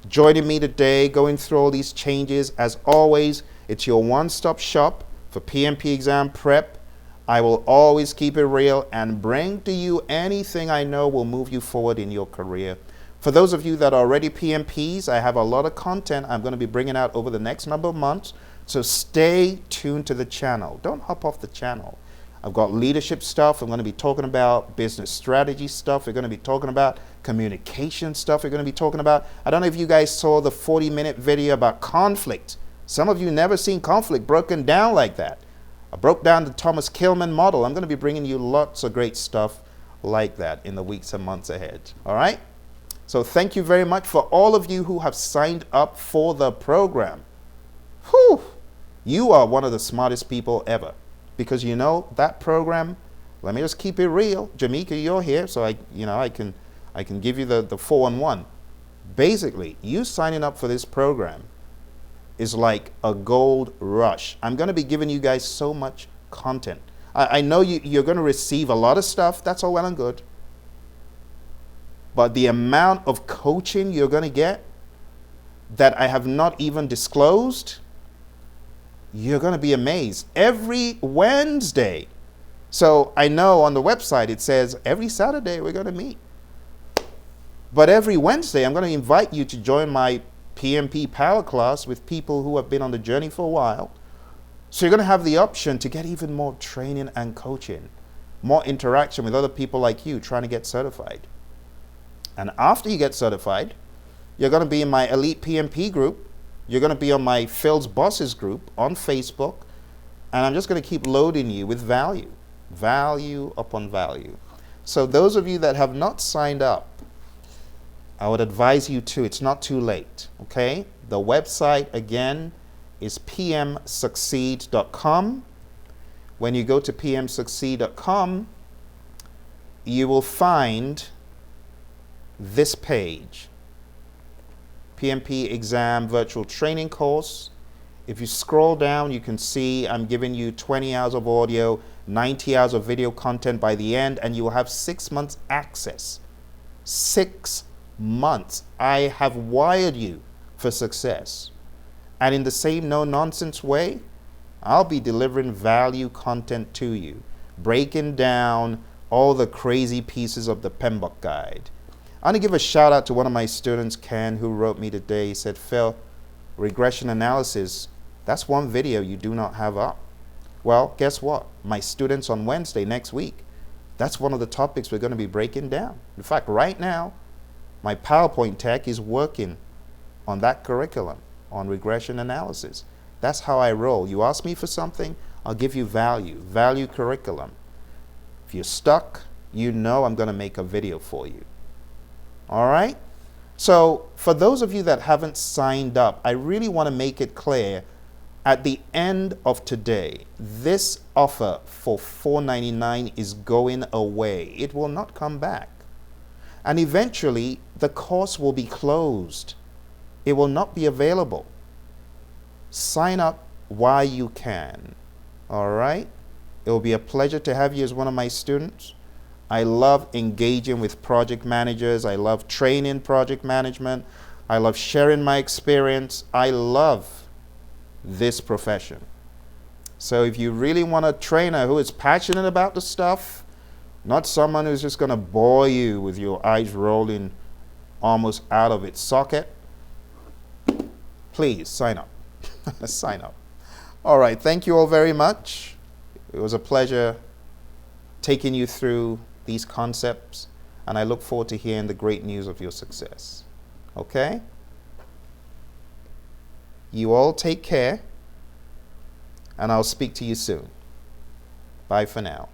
joining me today, going through all these changes. As always, it's your one-stop shop for PMP exam prep. I will always keep it real and bring to you anything I know will move you forward in your career. For those of you that are already PMPs, I have a lot of content I'm going to be bringing out over the next number of months. So stay tuned to the channel. Don't hop off the channel. I've got leadership stuff. I'm going to be talking about business strategy stuff. We're going to be talking about communication stuff. We're going to be talking about, I don't know if you guys saw the 40-minute video about conflict. Some of you never seen conflict broken down like that. I broke down the Thomas Kilmann model. I'm going to be bringing you lots of great stuff like that in the weeks and months ahead. All right? So thank you very much for all of you who have signed up for the program. Whew! You are one of the smartest people ever. Because that program, let me just keep it real. Jamaica, you're here, so I can give you the 4-on-1. Basically, you signing up for this program is like a gold rush. I'm going to be giving you guys so much content. I know you're going to receive a lot of stuff. That's all well and good. But the amount of coaching you're going to get that I have not even disclosed, you're going to be amazed. Every Wednesday. So I know on the website it says every Saturday we're going to meet. But every Wednesday I'm going to invite you to join my PMP power class with people who have been on the journey for a while. So you're going to have the option to get even more training and coaching, more interaction with other people like you trying to get certified. And after you get certified, you're going to be in my elite PMP group. You're going to be on my Phil's Bosses group on Facebook. And I'm just going to keep loading you with value, value upon value. So those of you that have not signed up, I would advise you to. It's not too late, okay? The website, again, is pmsucceed.com. When you go to pmsucceed.com, you will find this page, PMP Exam Virtual Training Course. If you scroll down, you can see I'm giving you 20 hours of audio, 90 hours of video content by the end, and you will have 6 months access. 6 months. I have wired you for success. And in the same no-nonsense way, I'll be delivering value content to you, breaking down all the crazy pieces of the Handbook guide. I want to give a shout out to one of my students, Ken, who wrote me today. He said, Phil, regression analysis, that's one video you do not have up. Well, guess what? My students on Wednesday next week, that's one of the topics we're going to be breaking down. In fact, right now, my PowerPoint tech is working on that curriculum, on regression analysis. That's how I roll. You ask me for something, I'll give you value, value curriculum. If you're stuck, you know I'm going to make a video for you. All right? So for those of you that haven't signed up, I really want to make it clear at the end of today, this offer for $4.99 is going away. It will not come back. And eventually, the course will be closed. It will not be available. Sign up while you can. All right? It will be a pleasure to have you as one of my students. I love engaging with project managers. I love training project management. I love sharing my experience. I love this profession. So if you really want a trainer who is passionate about the stuff, not someone who's just going to bore you with your eyes rolling almost out of its socket, please sign up. Sign up. All right. Thank you all very much. It was a pleasure taking you through these concepts, and I look forward to hearing the great news of your success. Okay? You all take care, and I'll speak to you soon. Bye for now.